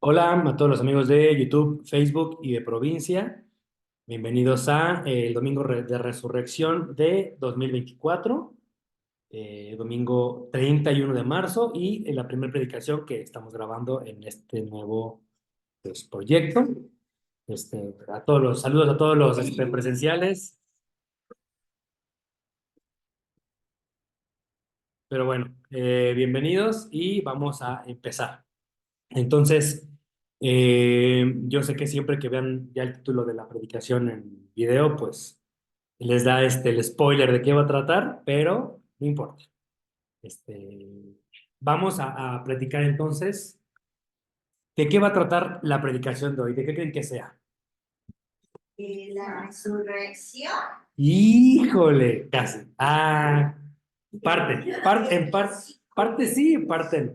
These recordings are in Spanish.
Hola a todos los amigos de YouTube, Facebook y de provincia. Bienvenidos a el domingo de resurrección de 2024, domingo 31 de marzo y la primera predicación que estamos grabando en este nuevo proyecto. A todos los saludos a todos los presenciales, pero bueno, bienvenidos y vamos a empezar. Entonces, yo sé que siempre que vean ya el título de la predicación en video, pues les da el spoiler de qué va a tratar, pero no importa. Vamos a predicar entonces de qué va a tratar la predicación de hoy, de qué creen que sea. La resurrección. Híjole, casi. Parte sí, parte no.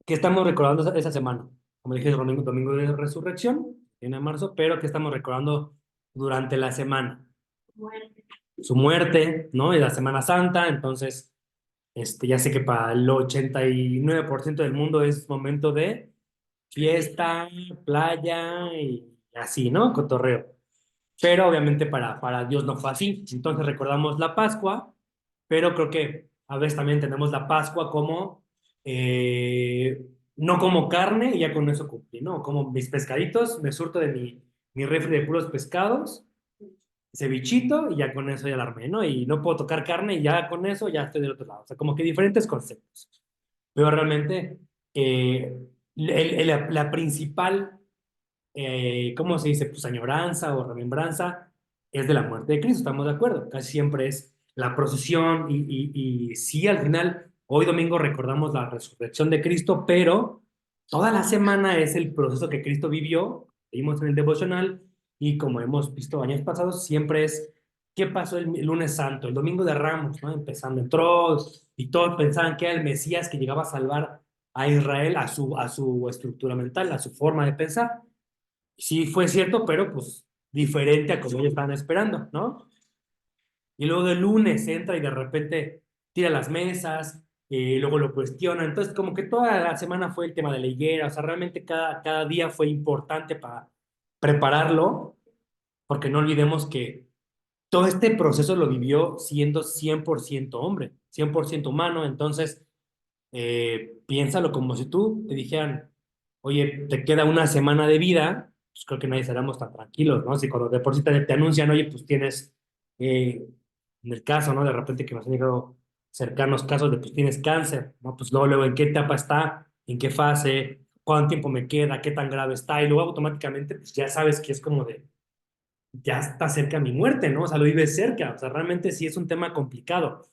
¿Qué estamos recordando esa semana? Como dije, es domingo de resurrección, en marzo, pero ¿qué estamos recordando durante la semana? Muerte. Su muerte, ¿no? Y la Semana Santa, entonces, ya sé que para el 89% del mundo es momento de fiesta, playa y así, ¿no? Cotorreo. Pero obviamente para Dios no fue así. Entonces recordamos la Pascua, pero creo que a veces también tenemos la Pascua como, no como carne y ya con eso cumplí, ¿no? Como mis pescaditos, me surto de mi refri de puros pescados, cevichito y ya con eso ya la armé, ¿no? Y no puedo tocar carne y ya con eso ya estoy del otro lado. O sea, como que diferentes conceptos. Pero realmente la principal, ¿cómo se dice? Pues añoranza o remembranza es de la muerte de Cristo, estamos de acuerdo. Casi siempre es la procesión y sí, al final, hoy domingo recordamos la resurrección de Cristo, pero toda la semana es el proceso que Cristo vivió, vimos en el devocional y como hemos visto años pasados, siempre es qué pasó el lunes santo, el domingo de Ramos, ¿no? Empezando, entró y todos pensaban que era el Mesías que llegaba a salvar a Israel, a su estructura mental, a su forma de pensar. Sí fue cierto, pero pues diferente a como ellos estaban esperando, ¿no? Y luego del lunes entra y de repente tira las mesas, luego lo cuestiona. Entonces, como que toda la semana fue el tema de la higuera, o sea, realmente cada día fue importante para prepararlo, porque no olvidemos que todo este proceso lo vivió siendo 100% hombre, 100% humano. Entonces, piénsalo como si tú te dijeran, oye, te queda una semana de vida, pues creo que nadie estaríamos tan tranquilos, ¿no? Si cuando de por sí te anuncian, oye, pues tienes, en el caso, ¿no? De repente que nos han llegado cercanos casos de, pues tienes cáncer, ¿no? Pues luego, ¿en qué etapa está? ¿En qué fase? ¿Cuánto tiempo me queda? ¿Qué tan grave está? Y luego automáticamente, pues ya sabes que es como de, ya está cerca mi muerte, ¿no? O sea, lo vives cerca, o sea, realmente sí es un tema complicado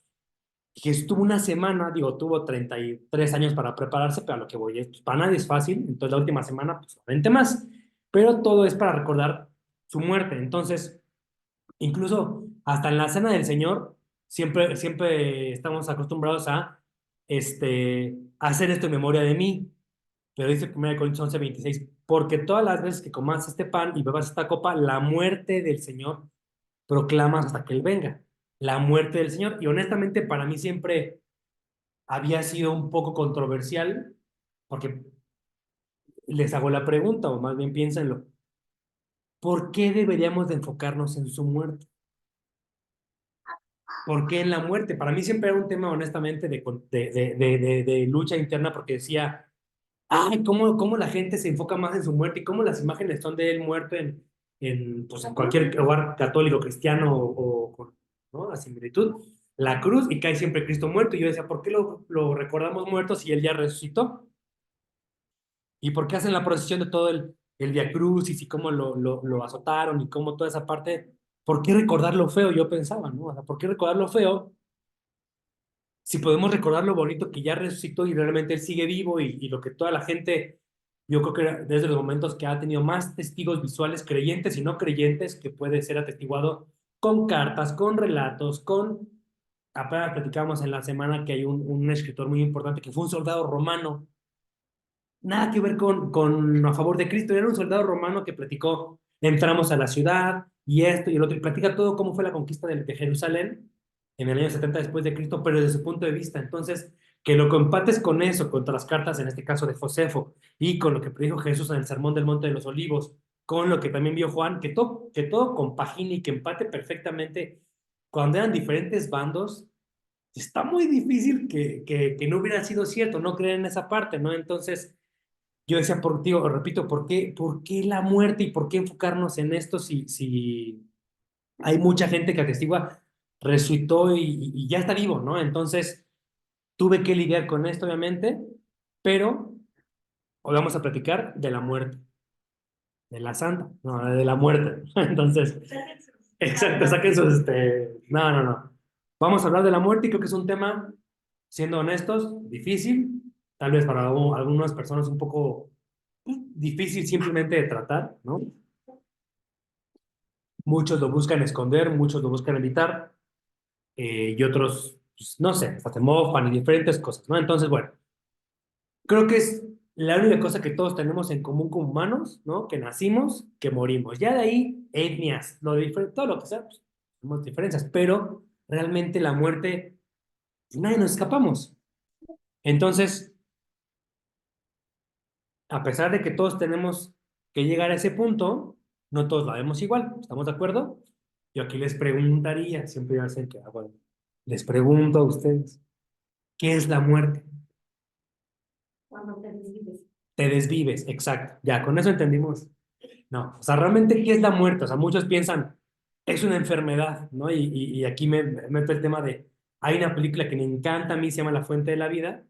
que estuvo una semana, digo, tuvo 33 años para prepararse, pero a lo que voy es, pues, para nadie es fácil, entonces la última semana, pues 20 más, pero todo es para recordar su muerte. Entonces, incluso hasta en la cena del Señor, siempre estamos acostumbrados a hacer esto en memoria de mí, pero dice 1 Corintios 11:26, porque todas las veces que comas este pan y bebas esta copa, la muerte del Señor proclamas hasta que Él venga. La muerte del Señor. Y honestamente, para mí siempre había sido un poco controversial, porque les hago la pregunta, o más bien piénsenlo, ¿por qué deberíamos de enfocarnos en su muerte? ¿Por qué en la muerte? Para mí siempre era un tema, honestamente, de lucha interna, porque decía, ay, ¿cómo la gente se enfoca más en su muerte y cómo las imágenes son de él muerto pues en cualquier lugar católico, cristiano ¿no? La similitud, la cruz y cae siempre Cristo muerto. Y yo decía, ¿por qué lo recordamos muerto si él ya resucitó? ¿Y por qué hacen la procesión de todo el Via Crucis y cómo lo azotaron y cómo toda esa parte? ¿Por qué recordar lo feo? Yo pensaba, ¿no? O sea, ¿por qué recordar lo feo si podemos recordar lo bonito que ya resucitó y realmente él sigue vivo y lo que toda la gente, yo creo que desde los momentos que ha tenido más testigos visuales, creyentes y no creyentes, que puede ser atestiguado con cartas, con relatos, apenas platicábamos en la semana que hay un escritor muy importante que fue un soldado romano, nada que ver con a favor de Cristo, era un soldado romano que platicó, entramos a la ciudad y esto y el otro, y platica todo cómo fue la conquista de Jerusalén en el año 70 después de Cristo, pero desde su punto de vista. Entonces, que lo compates con eso, con otras cartas, en este caso de Josefo, y con lo que predijo Jesús en el Sermón del Monte de los Olivos, con lo que también vio Juan, que todo compagine y que empate perfectamente cuando eran diferentes bandos, está muy difícil que no hubiera sido cierto, no creer en esa parte, ¿no? Entonces, yo decía, tío, repito, por qué la muerte y por qué enfocarnos en esto si hay mucha gente que atestigua, resucitó y ya está vivo, ¿no? Entonces, tuve que lidiar con esto, obviamente, pero hoy vamos a platicar de la muerte, de la santa, no, de la muerte. Entonces, exacto, saquen sus, no, no, no. Vamos a hablar de la muerte y creo que es un tema, siendo honestos, difícil, tal vez para algunas personas un poco difícil simplemente de tratar, ¿no? Muchos lo buscan esconder, muchos lo buscan evitar, y otros, pues, no sé, hasta se mofan y diferentes cosas, ¿no? Entonces, bueno, creo que es la única cosa que todos tenemos en común como humanos, ¿no? Que nacimos, que morimos. Ya de ahí, etnias, todo lo que sea, pues, tenemos diferencias, pero realmente la muerte, pues, nadie nos escapamos. Entonces, a pesar de que todos tenemos que llegar a ese punto, no todos la vemos igual, ¿estamos de acuerdo? Yo aquí les preguntaría, siempre hacen que, bueno, les pregunto a ustedes, ¿qué es la muerte? Cuando te desvives. Te desvives, exacto. Ya, con eso entendimos. No, o sea, realmente, ¿qué es la muerte? O sea, muchos piensan, es una enfermedad, ¿no? Y aquí me meto el tema de, hay una película que me encanta a mí, se llama La Fuente de la Vida,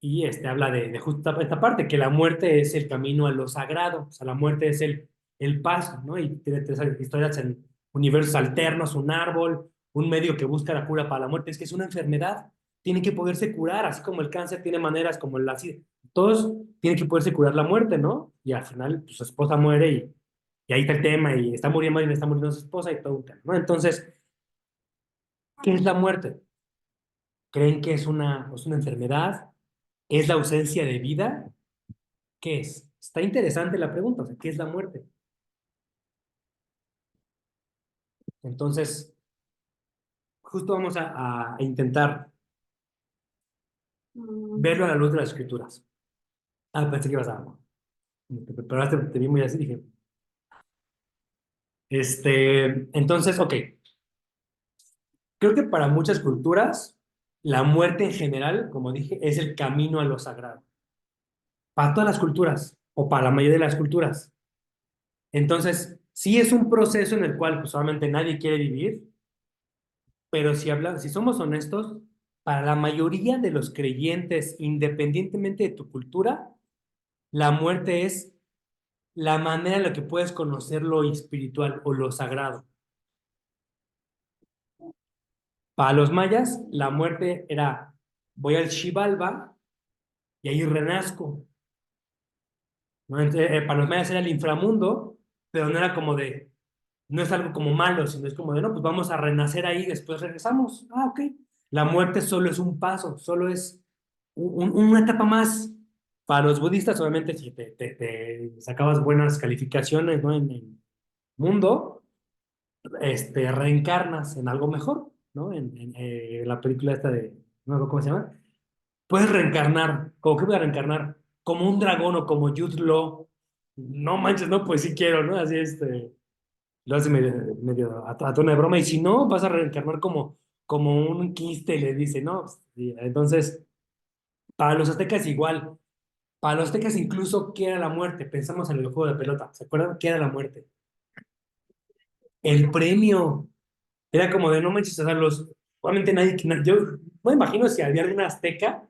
y habla de justo esta parte, que la muerte es el camino a lo sagrado, o sea, la muerte es el paso, ¿no? Y tiene historias en universos alternos, un árbol, un medio que busca la cura para la muerte, es que es una enfermedad, tiene que poderse curar, así como el cáncer tiene maneras como el SIDA, todos tienen que poderse curar la muerte, ¿no? Y al final, pues, su esposa muere y ahí está el tema, y está muriendo y está muriendo su esposa y todo un tema, ¿no? Entonces, ¿qué es la muerte? ¿Creen que es una enfermedad? ¿Es la ausencia de vida? ¿Qué es? Está interesante la pregunta, o sea, ¿qué es la muerte? Entonces, justo vamos a intentar verlo a la luz de las escrituras. Ah, pensé que ibas a... Te preparaste, te vi muy así, dije. Entonces, ok, creo que para muchas culturas, la muerte en general, como dije, es el camino a lo sagrado. Para todas las culturas, o para la mayoría de las culturas. Entonces, sí es un proceso en el cual, pues, obviamente nadie quiere vivir, pero si somos honestos, para la mayoría de los creyentes, independientemente de tu cultura, la muerte es la manera en la que puedes conocer lo espiritual o lo sagrado. Para los mayas, la muerte era, voy al Xibalba y ahí renazco, ¿no? Para los mayas era el inframundo, pero no era como de, no es algo como malo, sino es como de, no, pues vamos a renacer ahí y después regresamos. Ah, ok. La muerte solo es un paso, solo es una etapa más. Para los budistas, obviamente, si te sacabas buenas calificaciones, ¿no? En el mundo, reencarnas en algo mejor, ¿no? La película esta de, no me acuerdo cómo se llama. Puedes reencarnar, ¿cómo que voy a reencarnar? Como un dragón o como Jude Law. No manches, no, pues sí quiero, ¿no? Así, lo hace medio a tono de broma, y si no, vas a reencarnar como un quiste, le dice, ¿no? Sí, entonces, para los aztecas igual, para los aztecas incluso, ¿qué era la muerte? Pensamos en el juego de pelota, ¿se acuerdan? ¿Qué era la muerte? El premio, era como de no manches, o sea, obviamente yo me imagino si había alguna azteca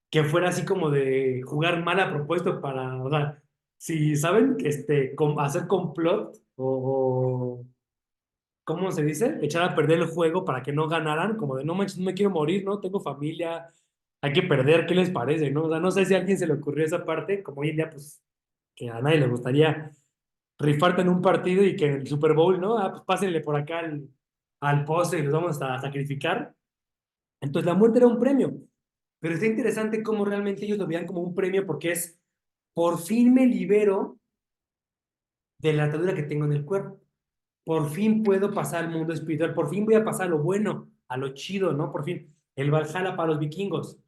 que fuera así como de jugar mal a propósito para, o sea, si saben, hacer complot o ¿cómo se dice? Echar a perder el juego para que no ganaran, como de no manches, no me quiero morir, ¿no? Tengo familia, hay que perder, ¿qué les parece, no? O sea, no sé si a alguien se le ocurrió esa parte, como hoy en día, pues, que a nadie le gustaría rifarte en un partido y que en el Super Bowl, ¿no? Ah, pues pásenle por acá al poste y los vamos a sacrificar. Entonces, la muerte era un premio, pero está interesante cómo realmente ellos lo veían como un premio porque es, por fin me libero de la atadura que tengo en el cuerpo. Por fin puedo pasar al mundo espiritual, por fin voy a pasar a lo bueno, a lo chido, ¿no? Por fin, el Valhalla para los vikingos.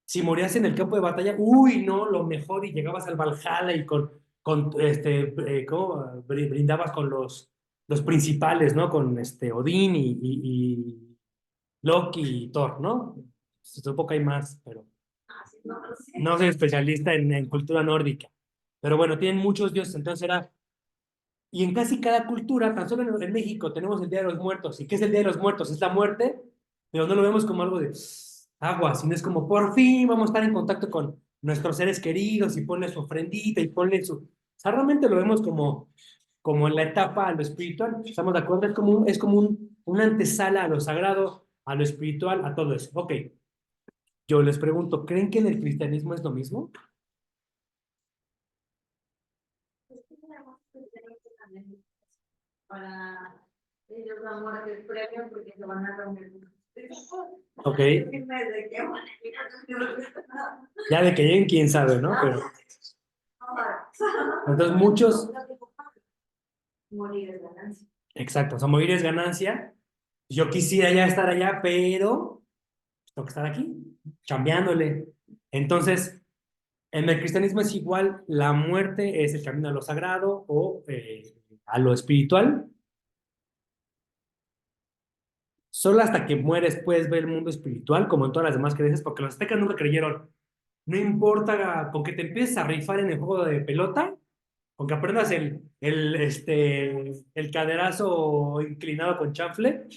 Si morías en el campo de batalla, uy, no, lo mejor, y llegabas al Valhalla y ¿cómo? Brindabas con los principales, ¿no? Con Odín y Loki y Thor, ¿no? Supongo que hay más, pero Ah, sí, no lo sé. no soy especialista en cultura nórdica. Pero bueno, tienen muchos dioses, entonces era. Y en casi cada cultura, tan solo en México, tenemos el Día de los Muertos. ¿Y qué es el Día de los Muertos? Es la muerte, pero no lo vemos como algo de agua, sino es como por fin vamos a estar en contacto con nuestros seres queridos y ponle su ofrendita y ponle su. O sea, realmente lo vemos como en la etapa a lo espiritual. ¿Estamos de acuerdo? Es como una antesala a lo sagrado, a lo espiritual, a todo eso. Ok, yo les pregunto, ¿creen que en el cristianismo es lo mismo? Es que tenemos que tener que también para ellos la muerte el premio porque se van a reunir. Ok, Desde que van ya de que lleguen, quién sabe, ¿no? Pero entonces muchos, morir es ganancia. exacto, o sea, morir es ganancia. Yo quisiera ya estar allá, pero tengo que estar aquí, chambeándole. Entonces, en el cristianismo es igual, la muerte es el camino a lo sagrado o a lo espiritual. Solo hasta que mueres puedes ver el mundo espiritual, como en todas las demás creencias, porque los aztecas nunca creyeron. No importa con que te empieces a rifar en el juego de pelota, con que aprendas el caderazo inclinado con chanfle,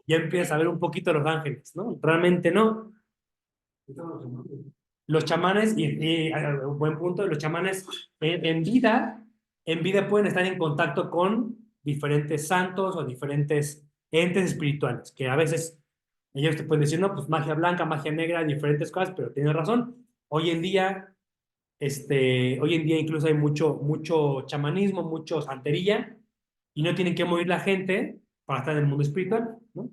ya empiezas a ver un poquito los ángeles, ¿no? Realmente no. Los chamanes, un buen punto, los chamanes en vida pueden estar en contacto con diferentes santos o diferentes entes espirituales, que a veces ellos te pueden decir, no, pues magia blanca, magia negra, diferentes cosas, pero tienes razón. Hoy en día incluso hay mucho chamanismo, mucho santería, y no tienen que morir la gente para estar en el mundo espiritual, ¿no?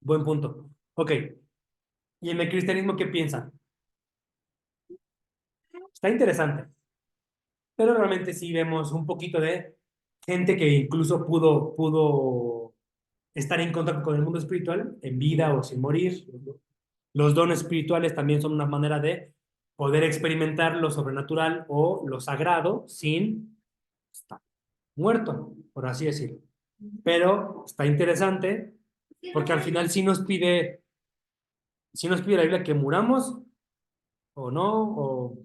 Buen punto. Ok, ¿y en el cristianismo qué piensan? Está interesante, pero realmente sí vemos un poquito de gente que incluso pudo estar en contacto con el mundo espiritual en vida o sin morir. Los dones espirituales también son una manera de poder experimentar lo sobrenatural o lo sagrado sin estar muerto, por así decirlo. Pero está interesante porque al final sí nos pide la Biblia que muramos o no, o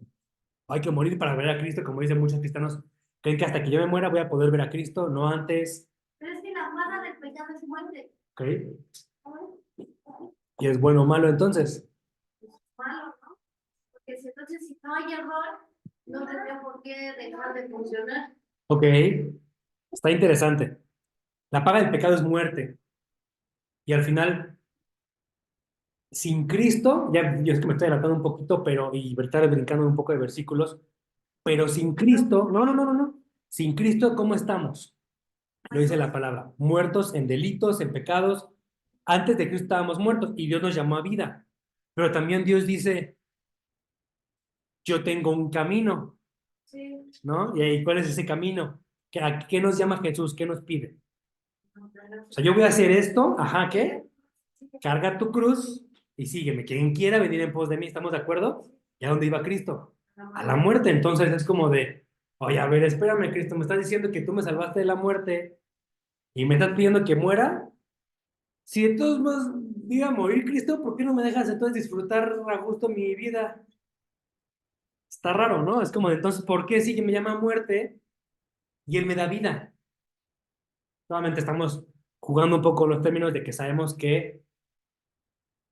hay que morir para ver a Cristo, como dicen muchos cristianos, creen que hasta que yo me muera voy a poder ver a Cristo, no antes, Pero es que la paga del pecado es muerte. ¿ok? Y es bueno o malo entonces, Malo, ¿no? Porque entonces si no hay error, no tendría por qué dejar de funcionar. ¿ok? Está interesante. La paga del pecado es muerte. Y al final, sin Cristo, ya yo es que me estoy adelantando un poquito, pero y estar brincando un poco de versículos, pero sin Cristo, no, no, no, no, no. Sin Cristo, ¿cómo estamos? Lo dice la palabra, muertos en delitos, en pecados. Antes de Cristo estábamos muertos y Dios nos llamó a vida. Pero también Dios dice, yo tengo un camino, Sí. ¿no? ¿Y ahí cuál es ese camino? ¿A qué nos llama Jesús? ¿Qué nos pide? O sea, yo voy a hacer esto, ajá, ¿qué? Carga tu cruz y sígueme. Quien quiera venir en pos de mí, ¿estamos de acuerdo? ¿Y a dónde iba Cristo? A la muerte. Entonces es como de, oye, a ver, espérame, Cristo, me estás diciendo que tú me salvaste de la muerte y me estás pidiendo que muera. Si de todos modos iba a morir Cristo, ¿por qué no me dejas entonces disfrutar a gusto mi vida? Está raro, ¿no? Es como de, entonces, ¿por qué sí que me llama muerte y él me da vida? Nuevamente estamos jugando un poco los términos de que sabemos que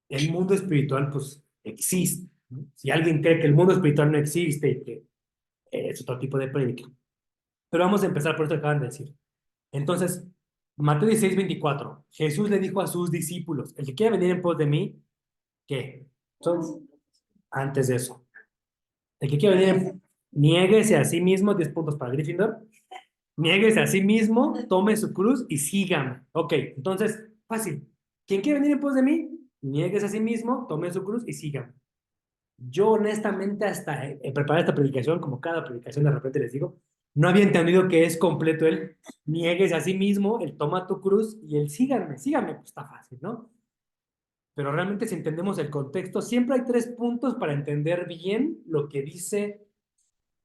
el mundo espiritual, pues, existe, ¿no? Si alguien cree que el mundo espiritual no existe y que es otro tipo de prédica. Pero vamos a empezar por esto que acaban de decir. Entonces, Mateo 16:24, Jesús le dijo a sus discípulos, el que quiera venir en pos de mí, ¿qué? Son antes de eso. El que quiera venir, niéguese a sí mismo, 10 puntos para Gryffindor, niéguese a sí mismo, tome su cruz y sígame. Ok, entonces, fácil. ¿Quién quiere venir en pos de mí? Niéguese a sí mismo, tome su cruz y sígame. Yo honestamente hasta preparar esta predicación, como cada predicación de repente les digo, no había entendido que es completo el niegues a sí mismo, el toma tu cruz y el síganme, síganme, pues está fácil, ¿no? pero realmente si entendemos el contexto, siempre hay tres puntos para entender bien lo que dice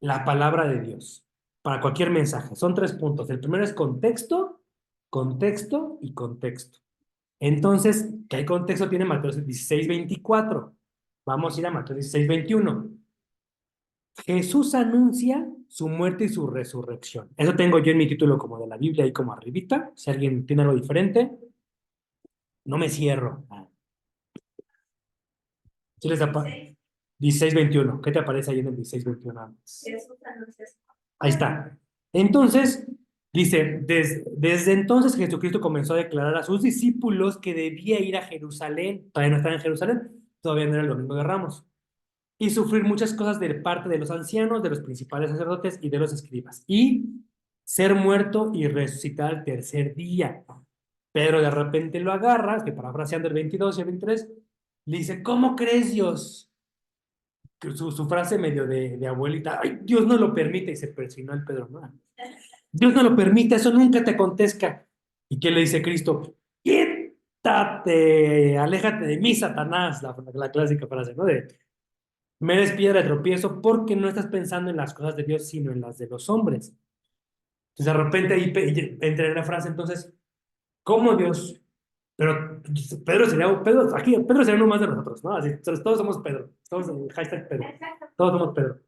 la palabra de Dios para cualquier mensaje. Son tres puntos. El primero es contexto, contexto y contexto. Entonces, ¿qué contexto tiene Mateo 16:24? Vamos a ir a Mateo 16:21. Jesús anuncia su muerte y su resurrección. Eso tengo yo en mi título como de la Biblia ahí como arribita. Si alguien tiene algo diferente, no me cierro. ¿Sí les apa- 16:21. ¿Qué te aparece ahí en el 16:21? Jesús anuncia. Ahí está. Entonces, dice, desde entonces Jesucristo comenzó a declarar a sus discípulos que debía ir a Jerusalén. Todavía no estaba en Jerusalén, todavía no era el Domingo de Ramos. Y sufrir muchas cosas de parte de los ancianos, de los principales sacerdotes y de los escribas. Y ser muerto y resucitar al tercer día. Pedro de repente lo agarra, que parafraseando el 22 y el 23, le dice, ¿cómo crees, Dios? Su frase medio de abuelita, ay, Dios no lo permite, y se persinó el Pedro, ¿no? Dios no lo permite, eso nunca te acontezca. ¿Y qué le dice Cristo? Quítate, aléjate de mí, Satanás, la clásica frase, ¿no? De, me eres piedra de tropiezo porque no estás pensando en las cosas de Dios, sino en las de los hombres. Entonces, de repente ahí entra en la frase, entonces, ¿cómo Dios? Pero Pedro, aquí Pedro sería uno más de nosotros, ¿no? Así, todos somos Pedro, todos en hashtag Pedro, todos somos Pedro.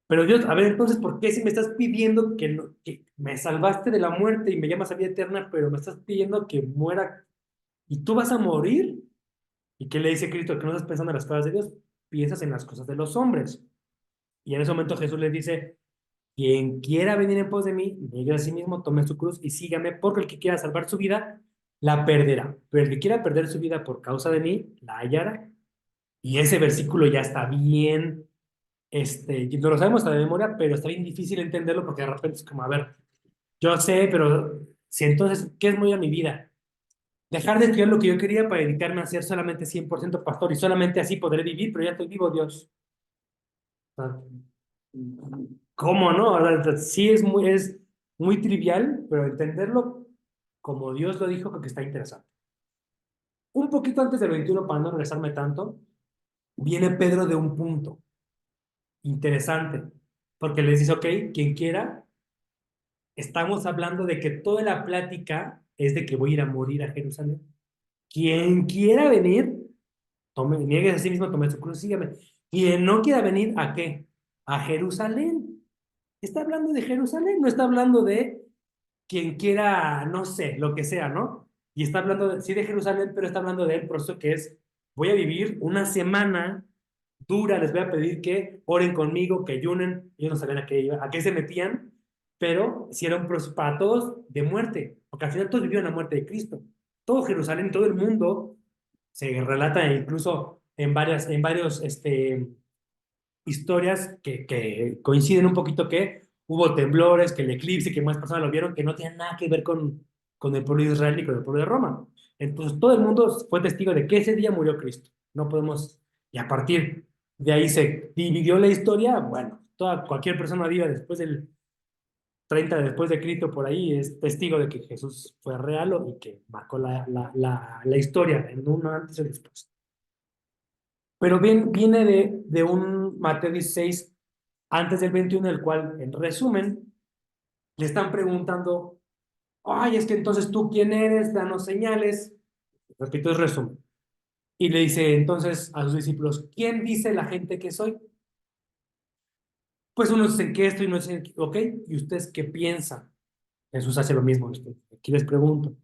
Pero Dios, a ver, entonces, ¿por qué si me estás pidiendo que me salvaste de la muerte y me llamas a vida eterna, pero me estás pidiendo que muera y tú vas a morir? ¿Y qué le dice Cristo? Que no estás pensando en las cosas de Dios, piensas en las cosas de los hombres. Y en ese momento Jesús les dice, quien quiera venir en pos de mí, niegue a sí mismo, tome su cruz y sígame, porque el que quiera salvar su vida, la perderá. Pero el que quiera perder su vida por causa de mí, la hallará. Y ese versículo ya está bien, no lo sabemos hasta de memoria, pero está bien difícil entenderlo porque de repente es como, a ver, yo sé, pero si entonces, ¿qué es muy a mi vida? Dejar de estudiar lo que yo quería para dedicarme a ser solamente 100% pastor y solamente así podré vivir, pero ya estoy vivo, Dios. O sea, ¿cómo no? O sea, sí es muy trivial, pero entenderlo como Dios lo dijo, creo que está interesante. Un poquito antes del 21, para no regresarme tanto, viene Pedro de un punto interesante, porque les dice, ok, quien quiera, estamos hablando de que toda la plática es de que voy a ir a morir a Jerusalén. Quien quiera venir, niegue a sí mismo, tome su cruz, sígame. Quien no quiera venir, ¿a qué? A Jerusalén. Está hablando de Jerusalén, no está hablando de quien quiera, no sé, lo que sea, ¿no? Y está hablando, sí, de Jerusalén, pero está hablando del proceso que es, voy a vivir una semana dura, les voy a pedir que oren conmigo, que ayunen, ellos no sabían a qué se metían, pero si era un proceso para todos de muerte, porque al final todos vivieron la muerte de Cristo. Todo Jerusalén, todo el mundo, se relata incluso en varios, historias que coinciden un poquito que hubo temblores, que el eclipse, que más personas lo vieron, que no tenían nada que ver con el pueblo de Israel ni con el pueblo de Roma. Entonces todo el mundo fue testigo de que ese día murió Cristo. No podemos, y a partir de ahí se dividió la historia, bueno, cualquier persona viva después del 30 después de Cristo por ahí es testigo de que Jesús fue real y que marcó la historia en un antes y después. Pero bien, viene de un Mateo 16 antes del 21, el cual, en resumen, le están preguntando, ay, es que entonces tú quién eres, danos señales. Repito, es resumen. Y le dice entonces a sus discípulos, ¿quién dice la gente que soy? Pues unos dicen que esto y unos dicen, ok, ¿y ustedes qué piensan? Jesús hace lo mismo. Aquí les pregunto,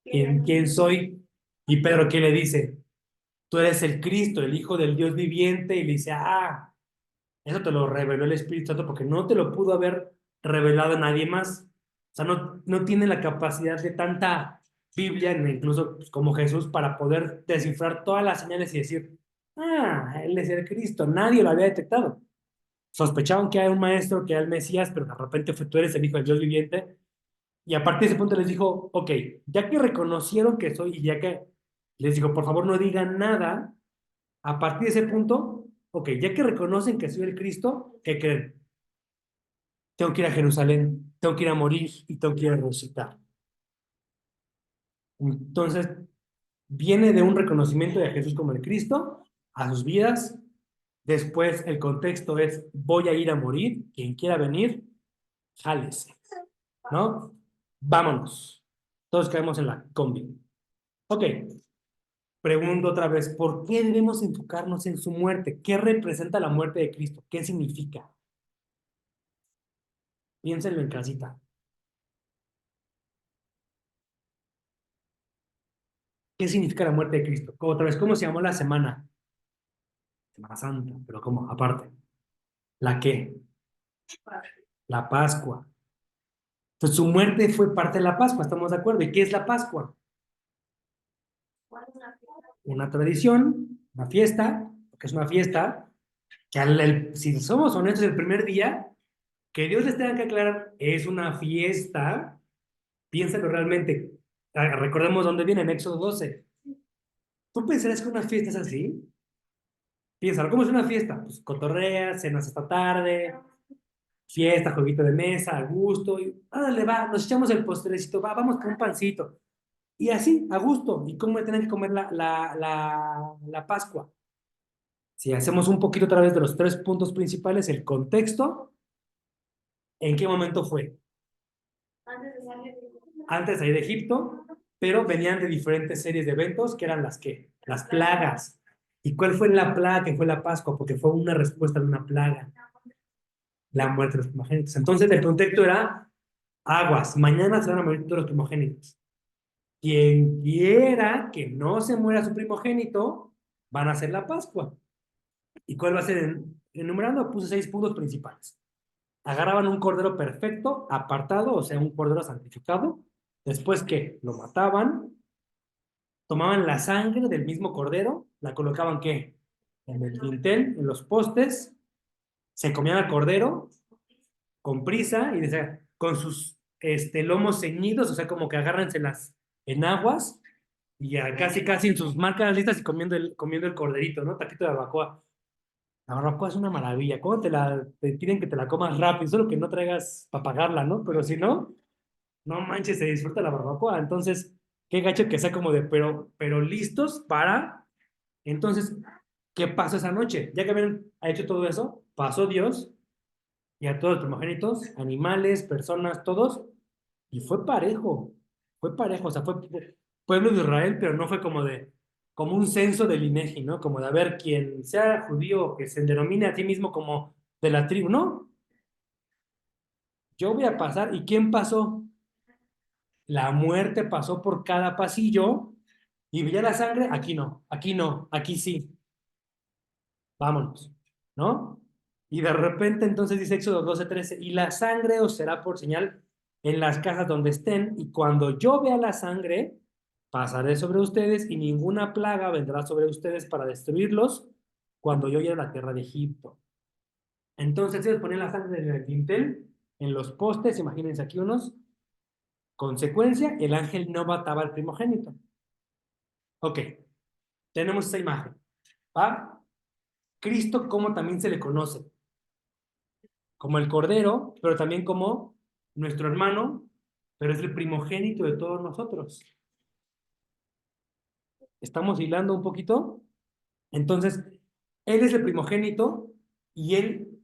¿quién soy? Y Pedro, ¿qué le dice? Tú eres el Cristo, el Hijo del Dios viviente. Y le dice, eso te lo reveló el Espíritu Santo porque no te lo pudo haber revelado a nadie más. O sea, no tiene la capacidad de tanta Biblia, incluso pues, como Jesús, para poder descifrar todas las señales y decir, Él es el Cristo. Nadie lo había detectado. Sospechaban que era un maestro, que era el Mesías, pero de repente tú eres el Hijo del Dios viviente. Y a partir de ese punto les dijo, ok, ya que reconocieron que soy y ya que les dijo, por favor no digan nada, a partir de ese punto, ok, ya que reconocen que soy el Cristo, ¿qué creen? Tengo que ir a Jerusalén, tengo que ir a morir y tengo que ir a resucitar. Entonces, Viene de un reconocimiento de Jesús como el Cristo a sus vidas. Después el contexto es, voy a ir a morir, quien quiera venir, jálese, ¿no? Vámonos. Todos caemos en la combi. Ok, pregunto otra vez, ¿por qué debemos enfocarnos en su muerte? ¿Qué representa la muerte de Cristo? ¿Qué significa? Piénsenlo en casita. ¿Qué significa la muerte de Cristo? Otra vez, ¿cómo se llamó la semana? Semana Santa, pero ¿cómo? Aparte. ¿La qué? La Pascua. Entonces, su muerte fue parte de la Pascua, ¿estamos de acuerdo? ¿Y qué es la Pascua? Una tradición, una fiesta, porque es una fiesta, que si somos honestos, el primer día, que Dios les tenga que aclarar, es una fiesta, piénsalo realmente. Recordemos dónde viene, en Éxodo 12. ¿Tú pensarías que una fiesta es así? Piénsalo, ¿cómo es una fiesta? Pues cotorreas, cenas hasta tarde, fiesta, jueguito de mesa, a gusto, y órale, va, nos echamos el postrecito, va, vamos con un pancito. Y así, a gusto. ¿Y cómo tienen que comer la Pascua? Si hacemos un poquito a través de los tres puntos principales, el contexto, ¿en qué momento fue? Antes de ir de Egipto, pero venían de diferentes series de eventos que eran las que, las plagas. ¿Y cuál fue la plaga que fue la Pascua? Porque fue una respuesta de una plaga, la muerte de los primogénitos. Entonces el contexto era aguas, mañana se van a morir todos los primogénitos. Quien quiera que no se muera su primogénito, van a hacer la Pascua. ¿Y cuál va a ser? Enumerando, puse 6 puntos principales. Agarraban un cordero perfecto, apartado, o sea, un cordero santificado. Después que lo mataban, tomaban la sangre del mismo cordero, la colocaban ¿qué? En el dintel, en los postes, se comían al cordero con prisa y decía, con sus lomos ceñidos, o sea, como que agárrenselas en aguas y ya casi casi en sus marcas listas y comiendo el corderito, ¿no? Taquito de barbacoa. La barbacoa es una maravilla. ¿Cómo te piden que te la comas rápido? Solo que no traigas para pagarla, ¿no? Pero si no, no manches, se disfruta la barbacoa. Entonces, qué gacho que sea como de, pero listos para. Entonces, ¿qué pasó esa noche? Ya que habían hecho todo eso, pasó Dios y a todos los primogénitos, animales, personas, todos, y fue parejo, o sea, fue pueblo de Israel, pero no fue como un censo del INEGI, ¿no? Como de a ver quien sea judío, que se denomine a sí mismo como de la tribu, no, yo voy a pasar, ¿y quién pasó? La muerte pasó por cada pasillo y veía la sangre, aquí no, aquí no, aquí sí, vámonos, ¿no? Y de repente entonces dice Éxodo 12:13, y la sangre os será por señal en las casas donde estén, y cuando yo vea la sangre, pasaré sobre ustedes y ninguna plaga vendrá sobre ustedes para destruirlos cuando yo llegue a la tierra de Egipto. Entonces ellos ponían la sangre en el dintel, en los postes, imagínense aquí unos, consecuencia, el ángel no mataba al primogénito. Ok, tenemos esa imagen, ¿va? Cristo, como también se le conoce, como el Cordero, pero también como nuestro hermano, pero es el primogénito de todos nosotros. ¿Estamos hilando un poquito? Entonces, Él es el primogénito y Él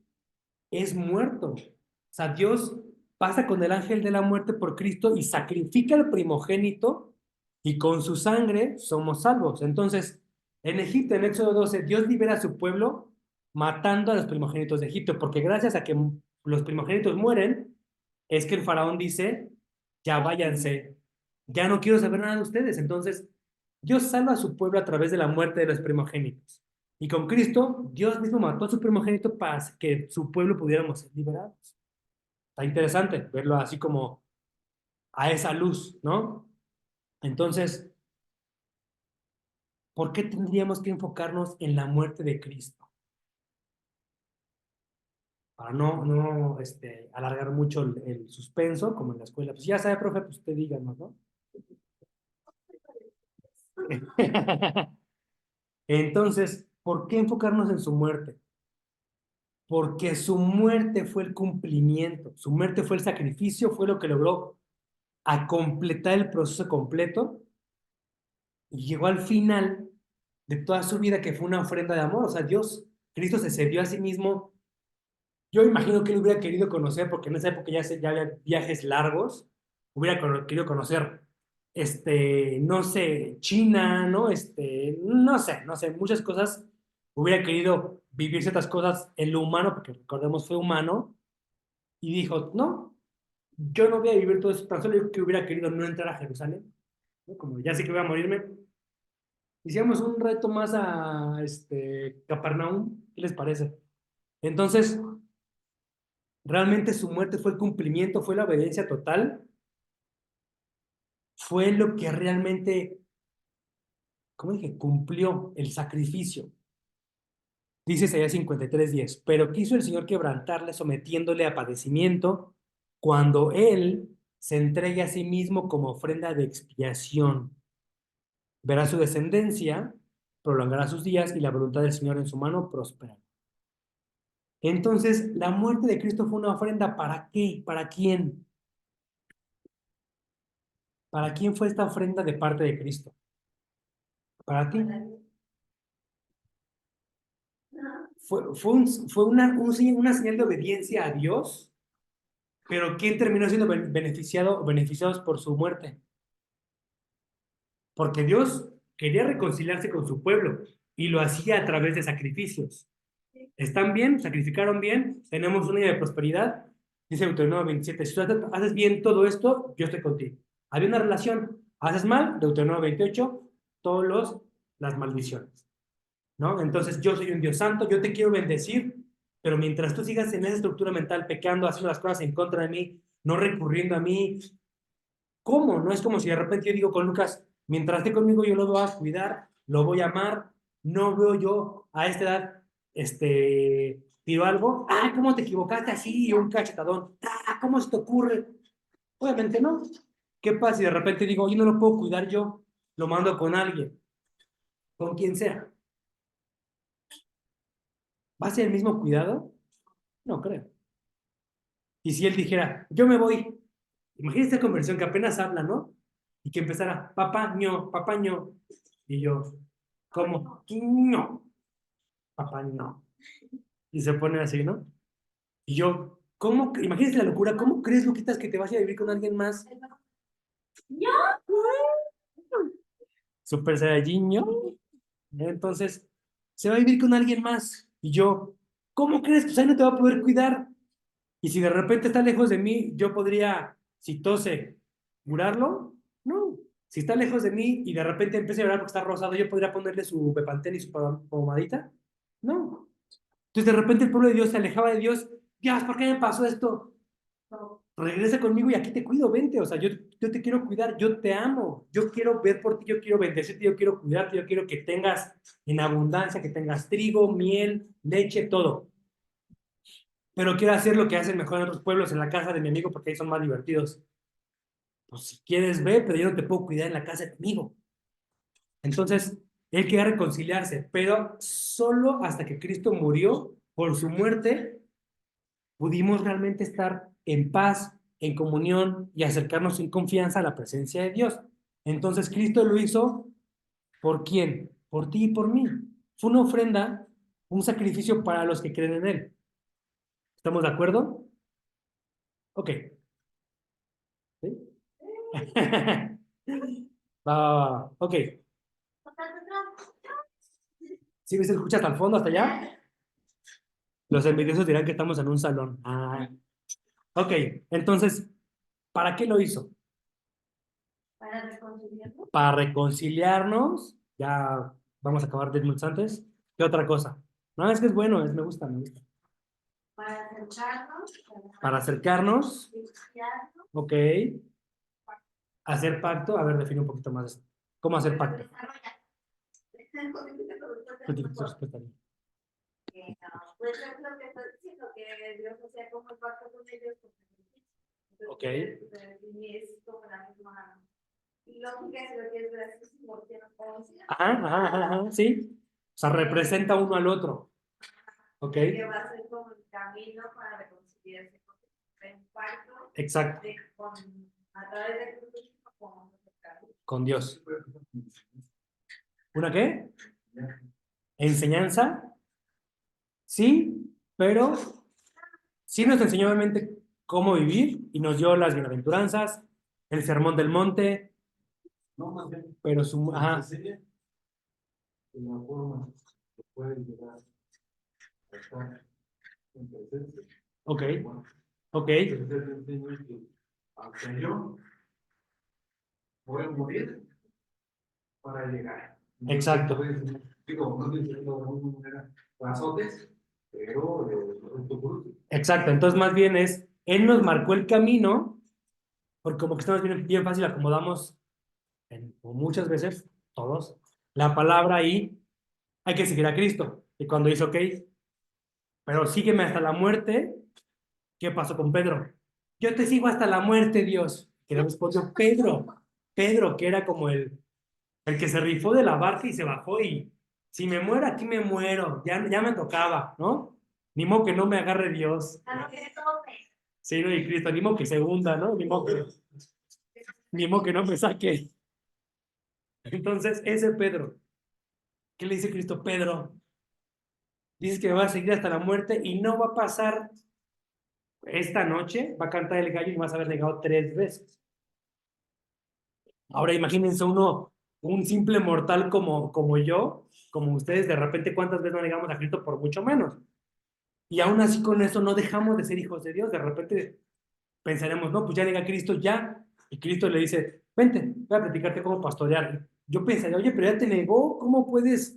es muerto. O sea, Dios pasa con el ángel de la muerte por Cristo y sacrifica al primogénito y con su sangre somos salvos. Entonces, en Egipto, en Éxodo 12, Dios libera a su pueblo matando a los primogénitos de Egipto, porque gracias a que los primogénitos mueren, es que el faraón dice, ya váyanse, ya no quiero saber nada de ustedes. Entonces, Dios salva a su pueblo a través de la muerte de los primogénitos. Y con Cristo, Dios mismo mató a su primogénito para que su pueblo pudiéramos ser liberados. Está interesante verlo así como a esa luz, ¿no? Entonces, ¿por qué tendríamos que enfocarnos en la muerte de Cristo? Para no alargar mucho el suspenso, como en la escuela. Pues ya sabe, profe, pues usted díganos, ¿no? Entonces, ¿por qué enfocarnos en su muerte? Porque su muerte fue el cumplimiento, su muerte fue el sacrificio, fue lo que logró a completar el proceso completo y llegó al final de toda su vida que fue una ofrenda de amor. O sea, Cristo se cedió a sí mismo. Yo imagino que él hubiera querido conocer, porque en esa época ya había viajes largos, hubiera querido conocer, no sé, China, ¿no? No sé, muchas cosas. Hubiera querido vivir ciertas cosas en lo humano, porque recordemos, fue humano, y dijo, no, yo no voy a vivir todo eso, tan solo yo que hubiera querido no entrar a Jerusalén, ¿no? Como ya sé que voy a morirme, hicimos un reto más a Capernaum, ¿qué les parece? Entonces, realmente su muerte fue el cumplimiento, fue la obediencia total, fue lo que realmente, ¿cómo dije? Cumplió el sacrificio. Dice Isaías 53:10, pero quiso el Señor quebrantarle, sometiéndole a padecimiento, cuando Él se entregue a sí mismo como ofrenda de expiación. Verá su descendencia, prolongará sus días y la voluntad del Señor en su mano prosperará. Entonces, la muerte de Cristo fue una ofrenda. ¿Para qué? ¿Para quién? ¿Para quién fue esta ofrenda de parte de Cristo? ¿Para ti? Fue una señal de obediencia a Dios, pero ¿quién terminó siendo beneficiados por su muerte? Porque Dios quería reconciliarse con su pueblo y lo hacía a través de sacrificios. ¿Están bien? ¿Sacrificaron bien? ¿Tenemos un año de prosperidad? Dice Deuteronomio 27, si tú haces bien todo esto, yo estoy contigo. Había una relación. ¿Haces mal? Deuteronomio 28, las maldiciones. ¿No? Entonces yo soy un Dios santo, yo te quiero bendecir, pero mientras tú sigas en esa estructura mental, pecando, haciendo las cosas en contra de mí, no recurriendo a mí, ¿cómo? No es como si de repente yo digo con Lucas, mientras esté conmigo yo lo voy a cuidar, lo voy a amar, no veo yo a esta edad, pido algo, ¿cómo te equivocaste así? Un cachetadón, ¿cómo se te ocurre? Obviamente no. ¿Qué pasa si de repente digo, yo no lo puedo cuidar yo, lo mando con alguien, con quien sea? ¿Va a ser el mismo cuidado? No creo. Y si él dijera, yo me voy, imagínate esta conversión que apenas habla, ¿no? Y que empezara, papá, ño. Y yo, ¿cómo? No, papá, no. Y se pone así, ¿no? Y yo, ¿cómo? Imagínate la locura, ¿cómo crees, Luquitas, que te vas a vivir con alguien más? Super Saiyajin, ¿no? Entonces, se va a vivir con alguien más. Y yo, ¿cómo crees? Pues ahí no te va a poder cuidar. Y si de repente está lejos de mí, yo podría, si tose, curarlo. No. Si está lejos de mí y de repente empieza a llorar porque está rosado, yo podría ponerle su Bepantén y su pomadita. No. Entonces de repente el pueblo de Dios se alejaba de Dios. Dios, ¿por qué me pasó esto? No. Regresa conmigo y aquí te cuido, vente. O sea, yo te quiero cuidar, yo te amo, yo quiero ver por ti, yo quiero bendecirte, yo quiero cuidarte, yo quiero que tengas en abundancia, que tengas trigo, miel, leche, todo. Pero quiero hacer lo que hacen mejor en otros pueblos, en la casa de mi amigo, porque ahí son más divertidos. Pues si quieres, ve, pero yo no te puedo cuidar en la casa de mi amigo. Entonces, él quería reconciliarse, pero solo hasta que Cristo murió por su muerte, pudimos realmente estar en paz, en comunión y acercarnos en confianza a la presencia de Dios. Entonces, Cristo lo hizo ¿por quién? Por ti y por mí. Fue una ofrenda, un sacrificio para los que creen en Él. ¿Estamos de acuerdo? Ok. ¿Sí? Ok. ¿Sí se escucha hasta el fondo, hasta allá? Los envidiosos dirán que estamos en un salón. Ok, entonces, ¿para qué lo hizo? Para reconciliarnos. Para reconciliarnos. Ya vamos a acabar 10 minutos antes. ¿Qué otra cosa? No, es que es bueno, me gusta, me gusta. Para acercarnos. Para acercarnos. Limpiarnos. Ok. Hacer pacto. A ver, define un poquito más esto. ¿Cómo hacer pacto? Pues es lo que estoy diciendo, que Dios hacía como el pacto con ellos. Ok. Y es como la misma lógica, si lo quieres ver así, porque no podemos ir. Ajá, ajá, ajá, ajá, sí. O sea, representa uno al otro. Ok. Que va a ser como el camino para reconciliarse con el pacto. Exacto. A través de Cristo con Con Dios. ¿Una qué? Enseñanza, sí, pero sí nos enseñó obviamente cómo vivir y nos dio las bienaventuranzas, el sermón del monte, No, más bien, pero su... nos Ajá, enseña de la forma que pueden llegar a estar en presencia. ok, Bueno, ok, entonces te enseño que aunque yo voy a morir para llegar. Entonces, exacto, puedes, digo, no estoy diciendo de alguna manera azotes, pero tu fruto. exacto. Entonces más bien es, Él nos marcó el camino, porque como que estamos bien, bien fácil, acomodamos o muchas veces, todos, la palabra y hay que seguir a Cristo. Y cuando dice, ok, pero sígueme hasta la muerte, ¿qué pasó con Pedro? Yo te sigo hasta la muerte, Dios. Que le respondió Pedro, que era como el que se rifó de la barca y se bajó y si me muero, aquí me muero, ya me tocaba, ¿no? Ni modo que no me agarre Dios. Sí, no, y Cristo, ni modo que se hunda, ¿no? Ni modo que no me saque. Entonces, ese Pedro, ¿qué le dice Cristo? Pedro, dices que me va a seguir hasta la muerte y no va a pasar esta noche, va a cantar el gallo y vas a haber negado 3 veces. Ahora imagínense uno, un simple mortal como yo, como ustedes, de repente cuántas veces no negamos a Cristo por mucho menos. Y aún así con eso no dejamos de ser hijos de Dios. De repente pensaremos, no, pues ya nega a Cristo, ya. Y Cristo le dice, vente, voy a platicarte cómo pastorear. Yo pensaría, oye, pero ya te negó, ¿cómo puedes?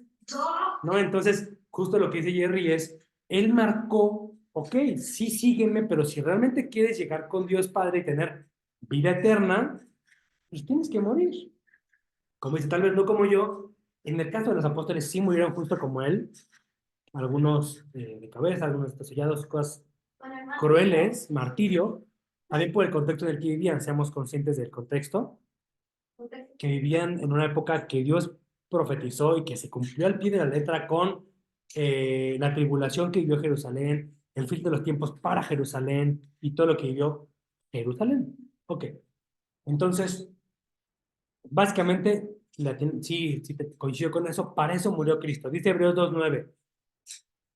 No, entonces, justo lo que dice Jerry es, él marcó, ok, sí, sígueme, pero si realmente quieres llegar con Dios Padre y tener vida eterna, pues tienes que morir. Como dice, tal vez no como yo. En el caso de los apóstoles sí murieron justo como él, algunos de cabeza, algunos sellados, cosas crueles, martirio, también por el contexto en el que vivían, seamos conscientes del contexto, que vivían en una época que Dios profetizó y que se cumplió al pie de la letra con la tribulación que vivió Jerusalén, el fin de los tiempos para Jerusalén y todo lo que vivió Jerusalén. Ok, entonces, básicamente, sí, sí te coincido con eso, para eso murió Cristo. Dice Hebreos 2:9.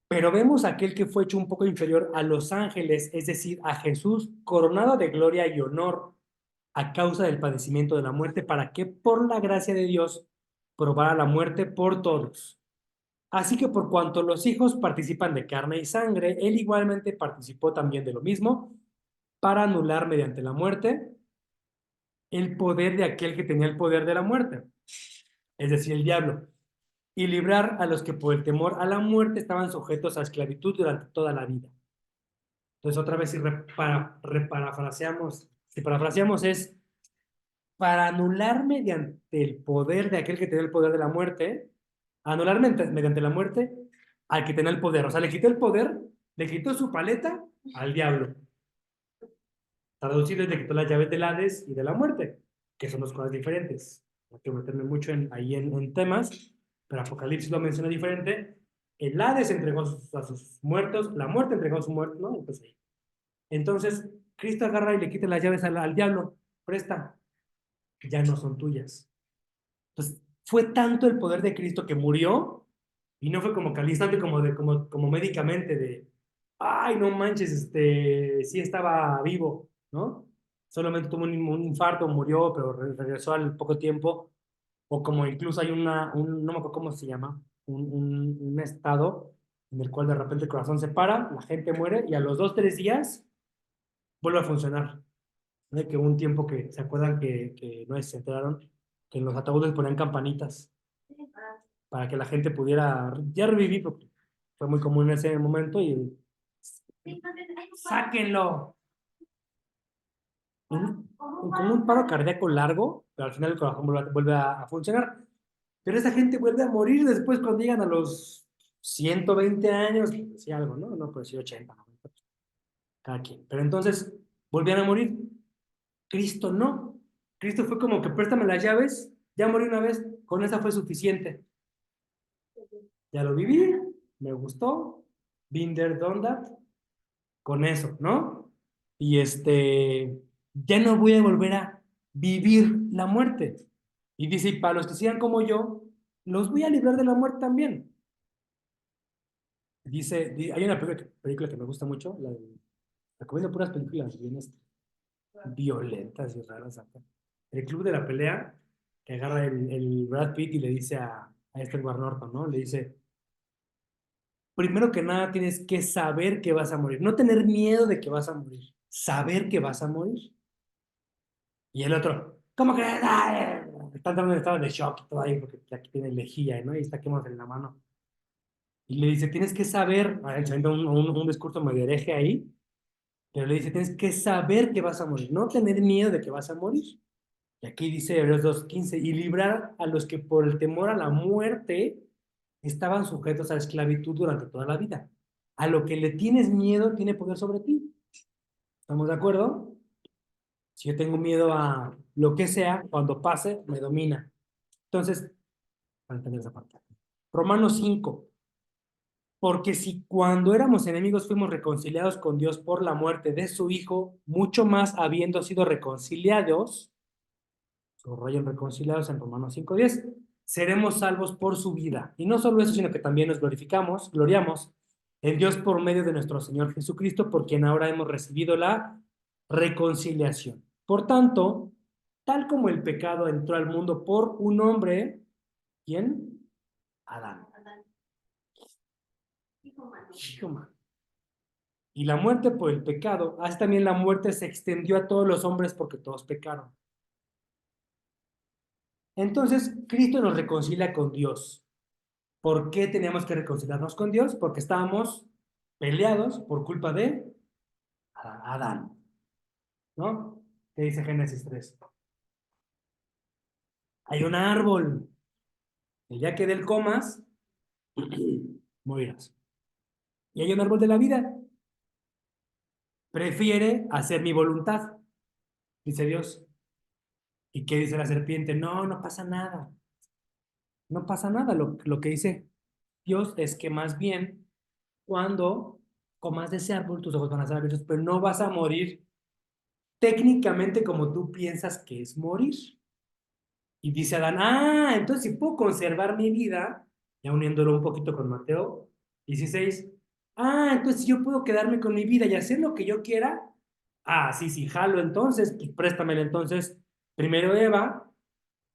Pero vemos a aquel que fue hecho un poco inferior a los ángeles, es decir, a Jesús, coronado de gloria y honor a causa del padecimiento de la muerte, para que por la gracia de Dios probara la muerte por todos. Así que por cuanto los hijos participan de carne y sangre, él igualmente participó también de lo mismo, para anular mediante la muerte el poder de aquel que tenía el poder de la muerte, es decir, el diablo, y librar a los que por el temor a la muerte estaban sujetos a esclavitud durante toda la vida. Entonces, otra vez, si parafraseamos es para anular mediante el poder de aquel que tenía el poder de la muerte, anular mediante la muerte al que tenía el poder. O sea, le quitó el poder, le quitó su paleta al diablo. Traducido, le quitó las llaves del Hades y de la muerte, que son dos cosas diferentes. No quiero meterme mucho ahí en temas, pero Apocalipsis lo menciona diferente. El Hades entregó a sus muertos, la muerte entregó a su muerto, ¿no? Entonces, Cristo agarra y le quita las llaves al diablo, presta, ya no son tuyas. Entonces, fue tanto el poder de Cristo que murió, y no fue como que al instante, como médicamente, de, ay, no manches, sí estaba vivo, ¿no? Solamente tuvo un infarto, murió, pero regresó al poco tiempo, o como incluso hay no me acuerdo cómo se llama, un estado en el cual de repente el corazón se para, la gente muere, y a los 2, 3 días vuelve a funcionar. De que hubo un tiempo que, ¿se acuerdan que no sé si se enteraron? Que en los ataúdes ponían campanitas para que la gente pudiera ya revivir, porque fue muy común en ese momento, y sáquenlo. Como un paro cardíaco largo, pero al final el corazón vuelve a funcionar. Pero esa gente vuelve a morir después cuando llegan a los 120 años, sí algo, ¿no? No, pues sí 80, 90, cada quien. Pero entonces volvían a morir. Cristo no. Cristo fue como que préstame las llaves, ya morí una vez, con esa fue suficiente. Ya lo viví, me gustó, been there, done that, con eso, ¿no? Y ya no voy a volver a vivir la muerte. Y dice, y para los que sigan como yo, los voy a librar de la muerte también. Hay una película que me gusta mucho, recomiendo puras películas bien violentas y raras acá. El Club de la Pelea, que agarra el Brad Pitt y le dice a este Edward Norton, ¿no? Le dice, primero que nada tienes que saber que vas a morir, no tener miedo de que vas a morir, saber que vas a morir. Y el otro, ¿cómo crees? Está entrando en estado de shock y todo ahí porque aquí tiene lejía, ¿no? Y está quemándose en la mano. Y le dice, tienes que saber, se aventa un discurso medio hereje ahí, pero le dice, tienes que saber que vas a morir, no tener miedo de que vas a morir. Y aquí dice Hebreos 2:15, y librar a los que por el temor a la muerte estaban sujetos a la esclavitud durante toda la vida. A lo que le tienes miedo tiene poder sobre ti. ¿Estamos de acuerdo? Si yo tengo miedo a lo que sea, cuando pase, me domina. Entonces, para entender esa parte. Romanos 5. Porque si cuando éramos enemigos fuimos reconciliados con Dios por la muerte de su Hijo, mucho más habiendo sido reconciliados, subrayan reconciliados en Romanos 5:10, seremos salvos por su vida. Y no solo eso, sino que también nos gloriamos en Dios por medio de nuestro Señor Jesucristo, por quien ahora hemos recibido la reconciliación. Por tanto, tal como el pecado entró al mundo por un hombre, ¿quién? Adán. Hijo humano. Y la muerte por el pecado, así también la muerte se extendió a todos los hombres porque todos pecaron. Entonces, Cristo nos reconcilia con Dios. ¿Por qué teníamos que reconciliarnos con Dios? Porque estábamos peleados por culpa de Adán, ¿no? ¿Qué dice Génesis 3? Hay un árbol, el día que del comas, morirás. Y hay un árbol de la vida, prefiere hacer mi voluntad, dice Dios. ¿Y qué dice la serpiente? No, no pasa nada, no pasa nada. Lo que dice Dios es que más bien cuando comas de ese árbol, tus ojos van a ser abiertos, pero no vas a morir técnicamente como tú piensas que es morir. Y dice Adán, entonces si puedo conservar mi vida, ya uniéndolo un poquito con Mateo 16, entonces si yo puedo quedarme con mi vida y hacer lo que yo quiera, sí, sí, jalo entonces, pues préstamelo entonces. Primero Eva,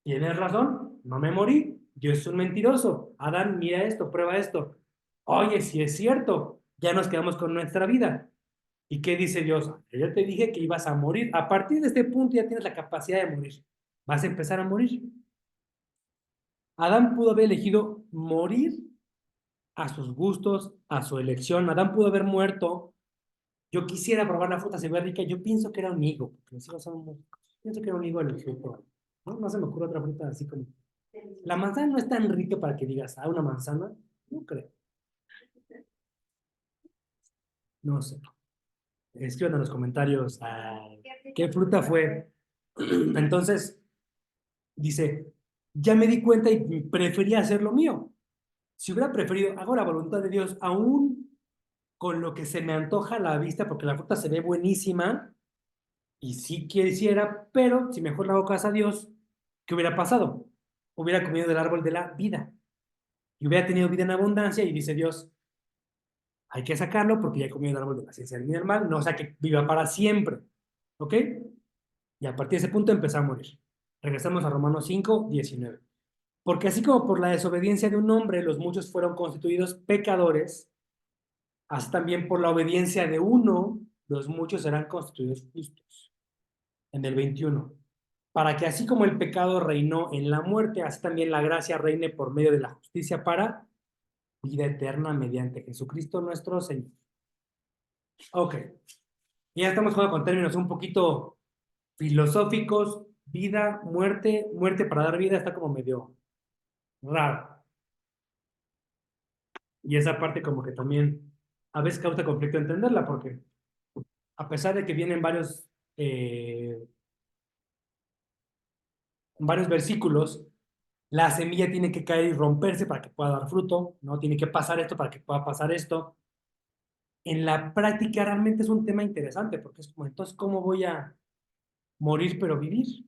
tienes razón, no me morí, yo soy un mentiroso. Adán, mira esto, prueba esto. Oye, si es cierto, ya nos quedamos con nuestra vida. ¿Y qué dice Dios? Yo te dije que ibas a morir. A partir de este punto ya tienes la capacidad de morir. Vas a empezar a morir. Adán pudo haber elegido morir a sus gustos, a su elección. Adán pudo haber muerto. Yo quisiera probar la fruta, se ve rica. Yo pienso que era un higo, porque los higos son pienso que era un higo el fruto. ¿No? No se me ocurre otra fruta así como. La manzana no es tan rica para que digas, una manzana. No creo. No sé. Escriban en los comentarios qué fruta fue. Entonces, dice, ya me di cuenta y prefería hacer lo mío. Si hubiera preferido, hago la voluntad de Dios, aún con lo que se me antoja a la vista, porque la fruta se ve buenísima, y sí quisiera, pero si mejor le hago caso a Dios, ¿qué hubiera pasado? Hubiera comido del árbol de la vida, y hubiera tenido vida en abundancia, y dice Dios, hay que sacarlo porque ya he comido el árbol de la ciencia del bien y del mal, no o sea que viva para siempre, ¿ok? Y a partir de ese punto empezó a morir. Regresamos a Romanos 5:19. Porque así como por la desobediencia de un hombre los muchos fueron constituidos pecadores, así también por la obediencia de uno los muchos serán constituidos justos. En el 21. Para que así como el pecado reinó en la muerte, así también la gracia reine por medio de la justicia para vida eterna mediante Jesucristo nuestro Señor. Ok. Ya estamos jugando con términos un poquito filosóficos. Vida, muerte, muerte para dar vida está como medio raro. Y esa parte como que también a veces causa conflicto entenderla, porque a pesar de que vienen varios versículos, la semilla tiene que caer y romperse para que pueda dar fruto, ¿no? Tiene que pasar esto para que pueda pasar esto. En la práctica realmente es un tema interesante, porque es como, entonces, ¿cómo voy a morir pero vivir?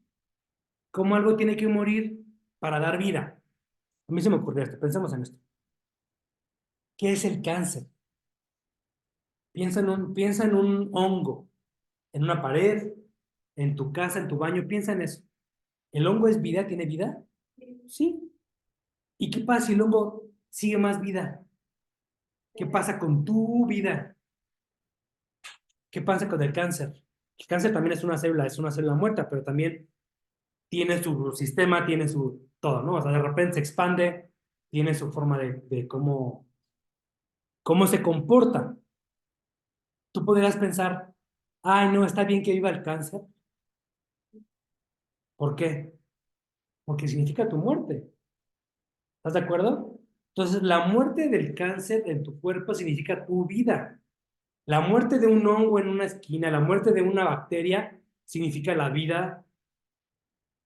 ¿Cómo algo tiene que morir para dar vida? A mí se me ocurrió esto, pensemos en esto. ¿Qué es el cáncer? Piensa en un hongo, en una pared, en tu casa, en tu baño, piensa en eso. ¿El hongo es vida? ¿Tiene vida? Sí. ¿Y qué pasa si el hongo sigue más vida? ¿Qué pasa con tu vida? ¿Qué pasa con el cáncer? El cáncer también es una célula muerta, pero también tiene su sistema, tiene su todo, ¿no? O sea, de repente se expande, tiene su forma de cómo se comporta. Tú podrías pensar, ay, no, está bien que viva el cáncer. ¿Por qué? Porque significa tu muerte. ¿Estás de acuerdo? Entonces, la muerte del cáncer en tu cuerpo significa tu vida. La muerte de un hongo en una esquina, la muerte de una bacteria, significa la vida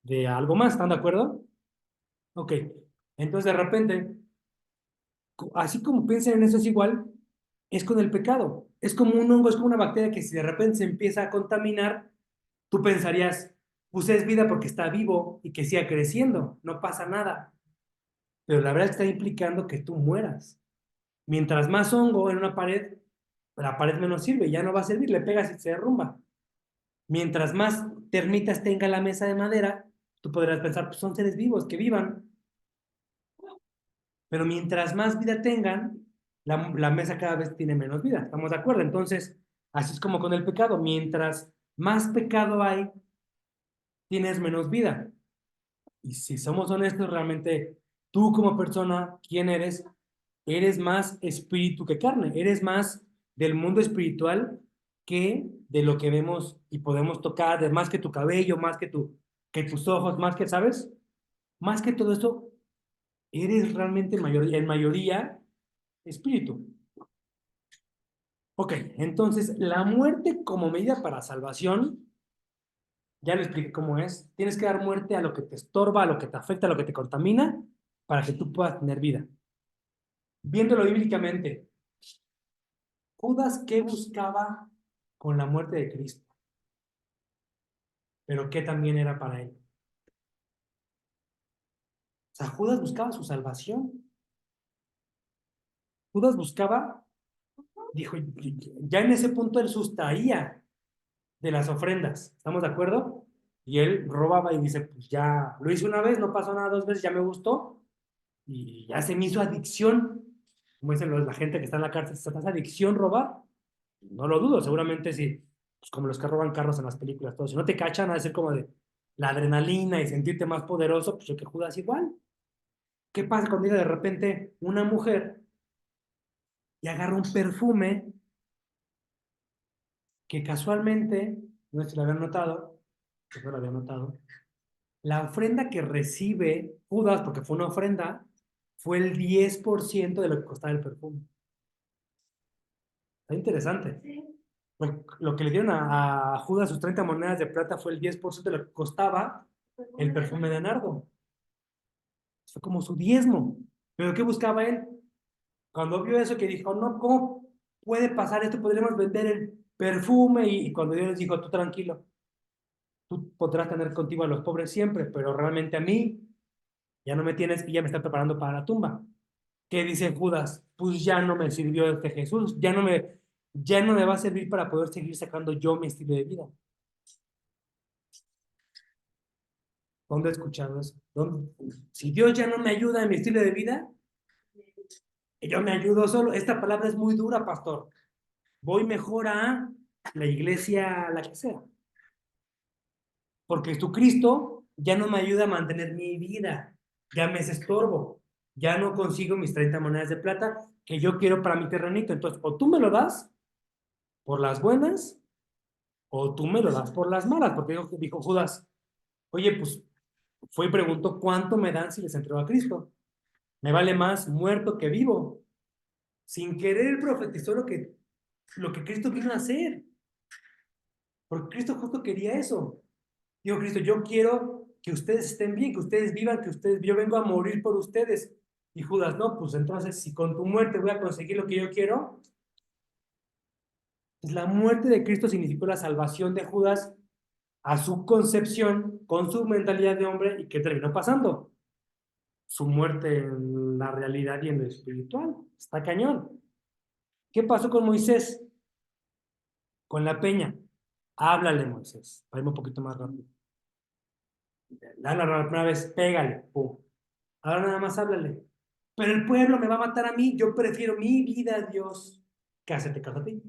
de algo más. ¿Están de acuerdo? Ok. Entonces, de repente, así como piensan en eso es igual, es con el pecado. Es como un hongo, es como una bacteria que si de repente se empieza a contaminar, tú pensarías, pues es vida porque está vivo y que siga creciendo, no pasa nada. Pero la verdad está implicando que tú mueras. Mientras más hongo en una pared, la pared menos sirve, ya no va a servir, le pegas y se derrumba. Mientras más termitas tenga la mesa de madera, tú podrás pensar, pues son seres vivos, que vivan. Pero mientras más vida tengan, la mesa cada vez tiene menos vida. ¿Estamos de acuerdo? Entonces, así es como con el pecado. Mientras más pecado hay, tienes menos vida. Y si somos honestos, realmente tú como persona, ¿quién eres? Eres más espíritu que carne. Eres más del mundo espiritual que de lo que vemos y podemos tocar, de más que tu cabello, más que tus ojos, más que, ¿sabes? Más que todo esto, eres realmente en mayoría espíritu. Ok, entonces la muerte como medida para salvación, ya le expliqué cómo es. Tienes que dar muerte a lo que te estorba, a lo que te afecta, a lo que te contamina, para que tú puedas tener vida. Viéndolo bíblicamente, Judas, ¿qué buscaba con la muerte de Cristo? Pero ¿qué también era para él? O sea, Judas buscaba su salvación. Judas buscaba, dijo, ya en ese punto él sustraía de las ofrendas. ¿Estamos de acuerdo? Y él robaba y dice, pues ya lo hice una vez, no pasó nada, dos veces, ya me gustó y ya se me hizo adicción. Como dicen la gente que está en la cárcel, ¿se te hace adicción robar? No lo dudo, seguramente sí, pues como los que roban carros en las películas, todo. Si no te cachan, ha de ser como de la adrenalina y sentirte más poderoso, pues yo que Judas igual. ¿Qué pasa cuando llega de repente una mujer y agarra un perfume que casualmente, no sé si lo habían notado, pues no lo había notado, la ofrenda que recibe Judas, porque fue una ofrenda, fue el 10% de lo que costaba el perfume. Está interesante. Sí. Lo que le dieron a Judas, sus 30 monedas de plata, fue el 10% de lo que costaba el perfume de nardo. Fue como su diezmo. ¿Pero qué buscaba él? Cuando vio eso que dijo, no, ¿cómo puede pasar esto? Podríamos vender el perfume y cuando Dios les dijo, tú tranquilo, tú podrás tener contigo a los pobres siempre, pero realmente a mí ya no me tienes y ya me está preparando para la tumba. ¿Qué dice Judas? Pues ya no me sirvió este Jesús, ya no me va a servir para poder seguir sacando yo mi estilo de vida. ¿Dónde he escuchado eso? ¿Dónde? Si Dios ya no me ayuda en mi estilo de vida, yo me ayudo solo. Esta palabra es muy dura, pastor. Voy mejor a la iglesia, la que sea. Porque Jesucristo ya no me ayuda a mantener mi vida. Ya me es estorbo. Ya no consigo mis 30 monedas de plata que yo quiero para mi terrenito. Entonces, o tú me lo das por las buenas, o tú me lo das por las malas. Porque dijo Judas, oye, pues fue y preguntó, ¿cuánto me dan si les entrego a Cristo? Me vale más muerto que vivo. Sin querer profetizó lo que Cristo vino a hacer. Porque Cristo justo quería eso. Dijo Cristo, yo quiero que ustedes estén bien, que ustedes vivan, yo vengo a morir por ustedes. Y Judas, no, pues entonces si con tu muerte voy a conseguir lo que yo quiero, pues la muerte de Cristo significó la salvación de Judas a su concepción, con su mentalidad de hombre, y ¿qué terminó pasando? su muerte en la realidad y en lo espiritual. Está cañón. ¿Qué pasó con Moisés? Con la peña. Háblale, Moisés. Para irme un poquito más rápido. La primera vez, pégale. Pum. Ahora nada más háblale. Pero el pueblo me va a matar a mí. Yo prefiero mi vida a Dios que hacerte caso a ti.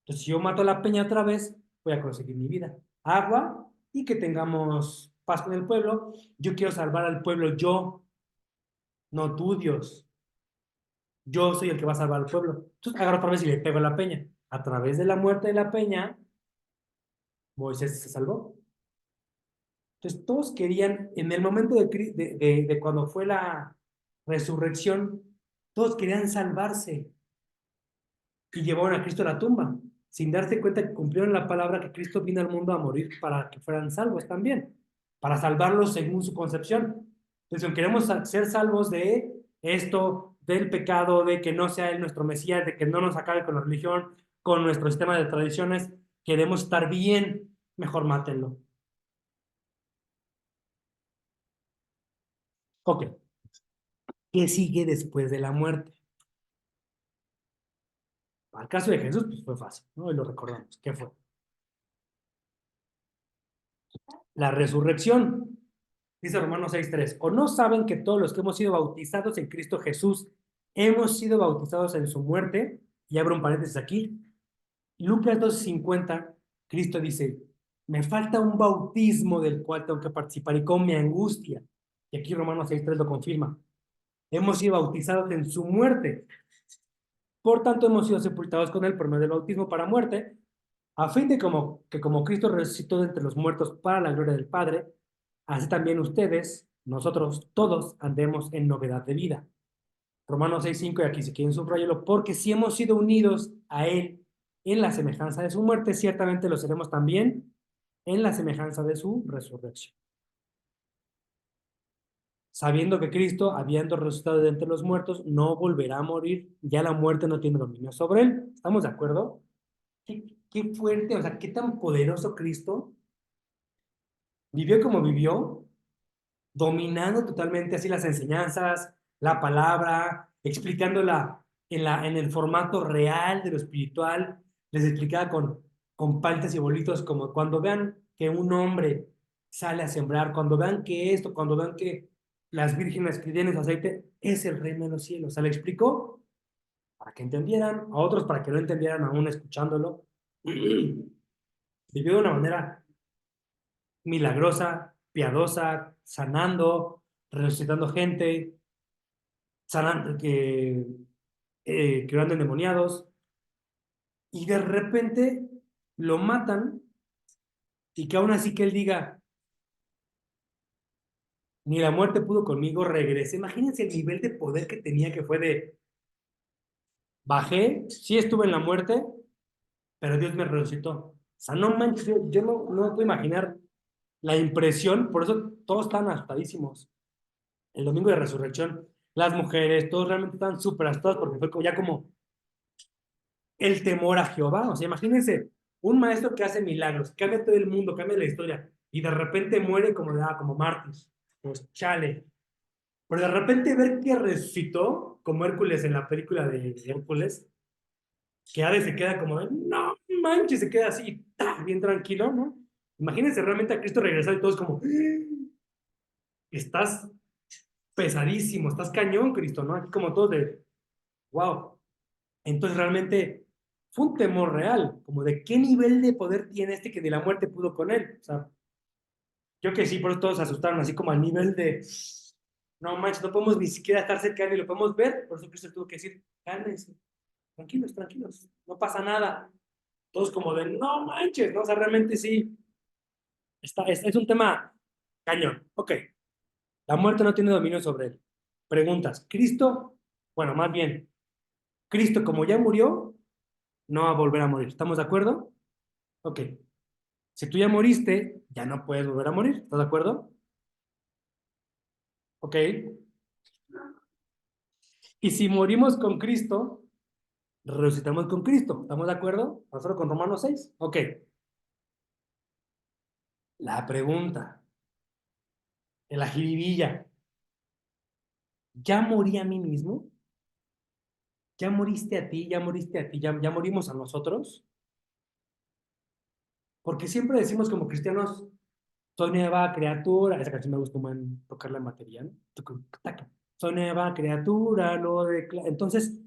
Entonces, si yo mato a la peña otra vez, voy a conseguir mi vida. Agua y que tengamos paz con el pueblo. Yo quiero salvar al pueblo yo, no tú, Dios. Yo soy el que va a salvar al pueblo. Entonces, agarro otra vez y le pego a la peña. A través de la muerte de la peña, Moisés se salvó. Entonces, todos querían, en el momento de cuando fue la resurrección, todos querían salvarse y llevaron a Cristo a la tumba, sin darse cuenta que cumplieron la palabra que Cristo vino al mundo a morir para que fueran salvos también, para salvarlos según su concepción. Entonces, si queremos ser salvos de esto, del pecado, de que no sea Él nuestro Mesías, de que no nos acabe con la religión, con nuestro sistema de tradiciones, queremos estar bien, mejor mátenlo. Ok. ¿Qué sigue después de la muerte? Al caso de Jesús, pues fue fácil, ¿no? Y lo recordamos. ¿Qué fue? La resurrección. Dice Romanos 6:3. ¿O no saben que todos los que hemos sido bautizados en Cristo Jesús hemos sido bautizados en su muerte? Y abro un paréntesis aquí. Lucas 2:50, Cristo dice, me falta un bautismo del cual tengo que participar y con mi angustia. Y aquí Romanos 6:3 lo confirma. Hemos sido bautizados en su muerte. Por tanto, hemos sido sepultados con él por medio del bautismo para muerte, a fin de que como Cristo resucitó de entre los muertos para la gloria del Padre, así también ustedes, nosotros, todos, andemos en novedad de vida. Romanos 6:5, y aquí si quieren subrayarlo, porque si hemos sido unidos a Él en la semejanza de su muerte, ciertamente lo seremos también en la semejanza de su resurrección. Sabiendo que Cristo, habiendo resucitado de entre los muertos, no volverá a morir, ya la muerte no tiene dominio sobre Él. ¿Estamos de acuerdo? Qué fuerte, o sea, qué tan poderoso Cristo vivió como vivió, dominando totalmente así las enseñanzas, la palabra, explicándola en el formato real de lo espiritual, les explicaba con paltas y bolitos, como cuando vean que un hombre sale a sembrar, cuando vean que esto, cuando vean que las vírgenes que tienen aceite, es el reino de los cielos. O sea, le explicó para que entendieran, a otros para que no entendieran aún escuchándolo. Vivió de una manera milagrosa, piadosa, sanando, resucitando gente, sanando, curando endemoniados, y de repente lo matan y que aún así que él diga, ni la muerte pudo conmigo, regresé. Imagínense el nivel de poder que tenía, que fue de, bajé, sí estuve en la muerte, pero Dios me resucitó. O sea, no manches, yo no puedo imaginar la impresión, por eso todos están asustadísimos. El domingo de resurrección, las mujeres, todos realmente están súper asustados porque fue ya como el temor a Jehová. O sea, imagínense, un maestro que hace milagros, cambia todo el mundo, cambia la historia, y de repente muere como mártir. Pues chale. Pero de repente ver que resucitó, como Hércules en la película de Hércules, que Hades se queda como de, no manches, se queda así, bien tranquilo, ¿no? Imagínense realmente a Cristo regresar y todos como, estás pesadísimo, estás cañón, Cristo, ¿no? Aquí como todos de, wow. Entonces realmente fue un temor real, como de qué nivel de poder tiene este que de la muerte pudo con él. O sea, yo que sí, por eso todos se asustaron, así como al nivel de, no manches, no podemos ni siquiera estar cerca de él, lo podemos ver. Por eso Cristo tuvo que decir, cálmense, tranquilos, tranquilos, no pasa nada. Todos como de, no manches, ¿no? O sea, realmente sí, es un tema cañón. Ok, la muerte no tiene dominio sobre él. Preguntas, Cristo, bueno, más bien, Cristo como ya murió, no va a volver a morir. ¿Estamos de acuerdo? Ok. Si tú ya moriste, ya no puedes volver a morir. ¿Estás de acuerdo? Ok. Y si morimos con Cristo, resucitamos con Cristo. ¿Estamos de acuerdo? Nosotros con Romanos 6. Ok. La pregunta, la jiribilla. ya morí a mí mismo, ya moriste a ti, ya moriste a ti, ya morimos a nosotros, porque siempre decimos como cristianos, soy nueva criatura, esa canción me gusta más tocarla en batería, ¿no? Soy nueva criatura, entonces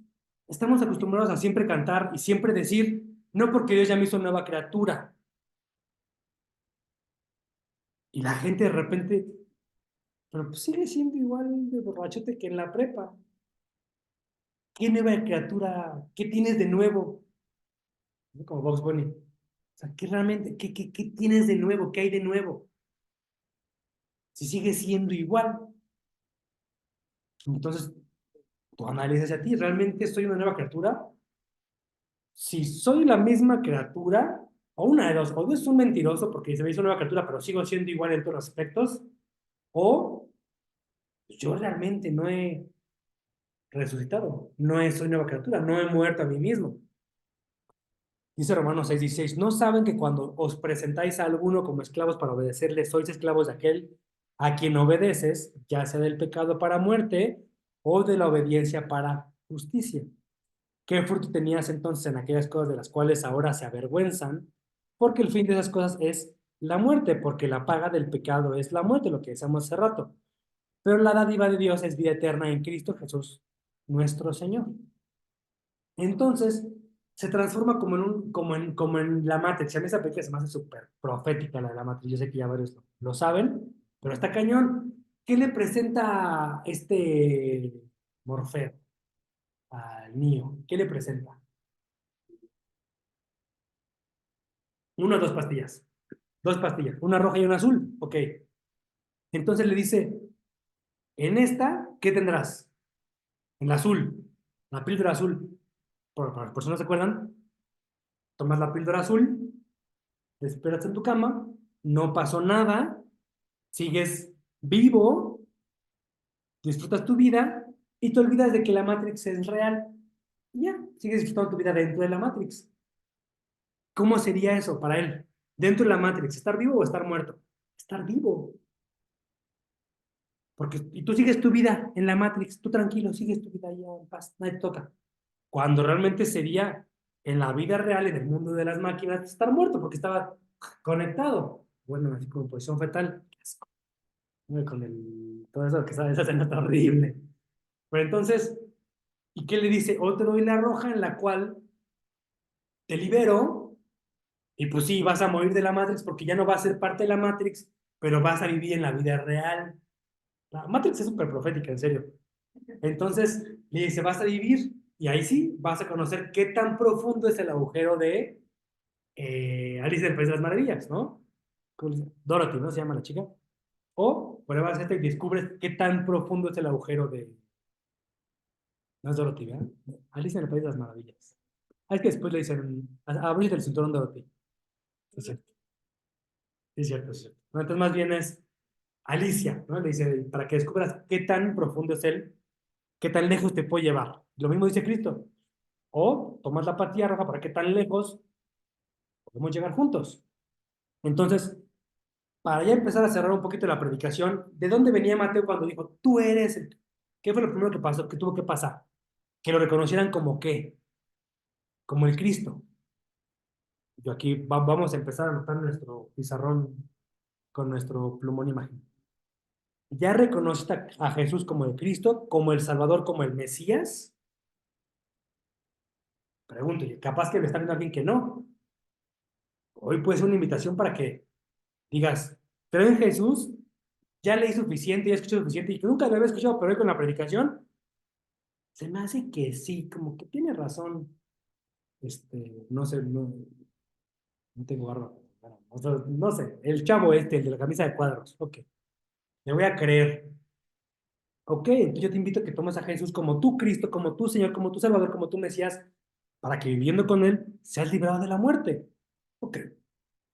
estamos acostumbrados a siempre cantar y siempre decir, no porque Dios ya me hizo nueva criatura, y la gente de repente, pero pues sigue siendo igual de borrachote que en la prepa. ¿Qué nueva criatura? ¿Qué tienes de nuevo? ¿No? Como Bugs Bunny. O sea, ¿qué realmente, qué tienes de nuevo? ¿Qué hay de nuevo? Si sigue siendo igual. Entonces, tú analizas a ti, ¿realmente soy una nueva criatura? Si soy la misma criatura, o una de dos, o es un mentiroso porque se me hizo nueva criatura, pero sigo siendo igual en todos los aspectos, o yo realmente no he resucitado, soy nueva criatura, no he muerto a mí mismo. Dice Romanos 6:16, ¿no saben que cuando os presentáis a alguno como esclavos para obedecerle, sois esclavos de aquel a quien obedeces, ya sea del pecado para muerte o de la obediencia para justicia? ¿Qué fruto tenías entonces en aquellas cosas de las cuales ahora se avergüenzan? Porque el fin de esas cosas es la muerte, porque la paga del pecado es la muerte, lo que decíamos hace rato. Pero la dádiva de Dios es vida eterna en Cristo Jesús, nuestro Señor. Entonces, se transforma como en la Matrix. A mí esa película se me hace súper profética, la de la Matrix. Yo sé que ya varios lo saben, pero está cañón. ¿Qué le presenta este Morfeo al Neo? ¿Qué le presenta? Una o dos pastillas. Dos pastillas, una roja y una azul. Ok. Entonces le dice, en esta, ¿qué tendrás? En la azul, la píldora azul. Por si no se acuerdan, tomas la píldora azul, te esperas en tu cama, no pasó nada, sigues vivo, disfrutas tu vida y te olvidas de que la Matrix es real. Y ya, sigues disfrutando tu vida dentro de la Matrix. ¿Cómo sería eso para él? Dentro de la Matrix, ¿estar vivo o estar muerto? Estar vivo. Y tú sigues tu vida en la Matrix, tú tranquilo, sigues tu vida ya en paz, nadie te toca. Cuando realmente sería en la vida real, en el mundo de las máquinas, estar muerto porque estaba conectado. Bueno, así como en posición fetal. Con todo eso que sabes, esa escena está horrible. Pero entonces, ¿y qué le dice? O te doy la roja en la cual te libero y pues sí, vas a morir de la Matrix porque ya no vas a ser parte de la Matrix, pero vas a vivir en la vida real. La Matrix es súper profética, en serio. Entonces, le dice, vas a vivir y ahí sí vas a conocer qué tan profundo es el agujero de Alice en el País de las Maravillas, ¿no? Dorothy, ¿no? Se llama la chica. O pruebas este y descubres qué tan profundo es el agujero de... No es Dorothy, ¿verdad? Alice en el País de las Maravillas. Ah, es que después le dicen, ábrete el cinturón Dorothy. Sí, es cierto. Sí, es cierto, es cierto. No, entonces más bien es Alicia, ¿no? Le dice, para que descubras qué tan profundo es él, qué tan lejos te puede llevar. Lo mismo dice Cristo. O tomas la pastilla roja para qué tan lejos podemos llegar juntos. Entonces, para ya empezar a cerrar un poquito la predicación, ¿de dónde venía Mateo cuando dijo, tú eres el... ¿Qué fue lo primero que pasó, que tuvo que pasar? Que lo reconocieran como qué, como el Cristo. Yo aquí vamos a empezar a anotar nuestro pizarrón con nuestro plumón imagen. ¿Ya reconociste a Jesús como el Cristo, como el Salvador, como el Mesías? Pregunto, y capaz que me está viendo alguien que no. Hoy puede ser una invitación para que digas, creo en Jesús, ya leí suficiente, ya escuché suficiente, y que nunca lo había escuchado, pero hoy con la predicación, se me hace que sí, como que tiene razón. No sé, no tengo barba. Bueno, no sé, el chavo el de la camisa de cuadros, ok, le voy a creer. Ok, entonces yo te invito a que tomes a Jesús como tu Cristo, como tu Señor, como tu Salvador, como tu Mesías, para que viviendo con Él seas librado de la muerte. Ok,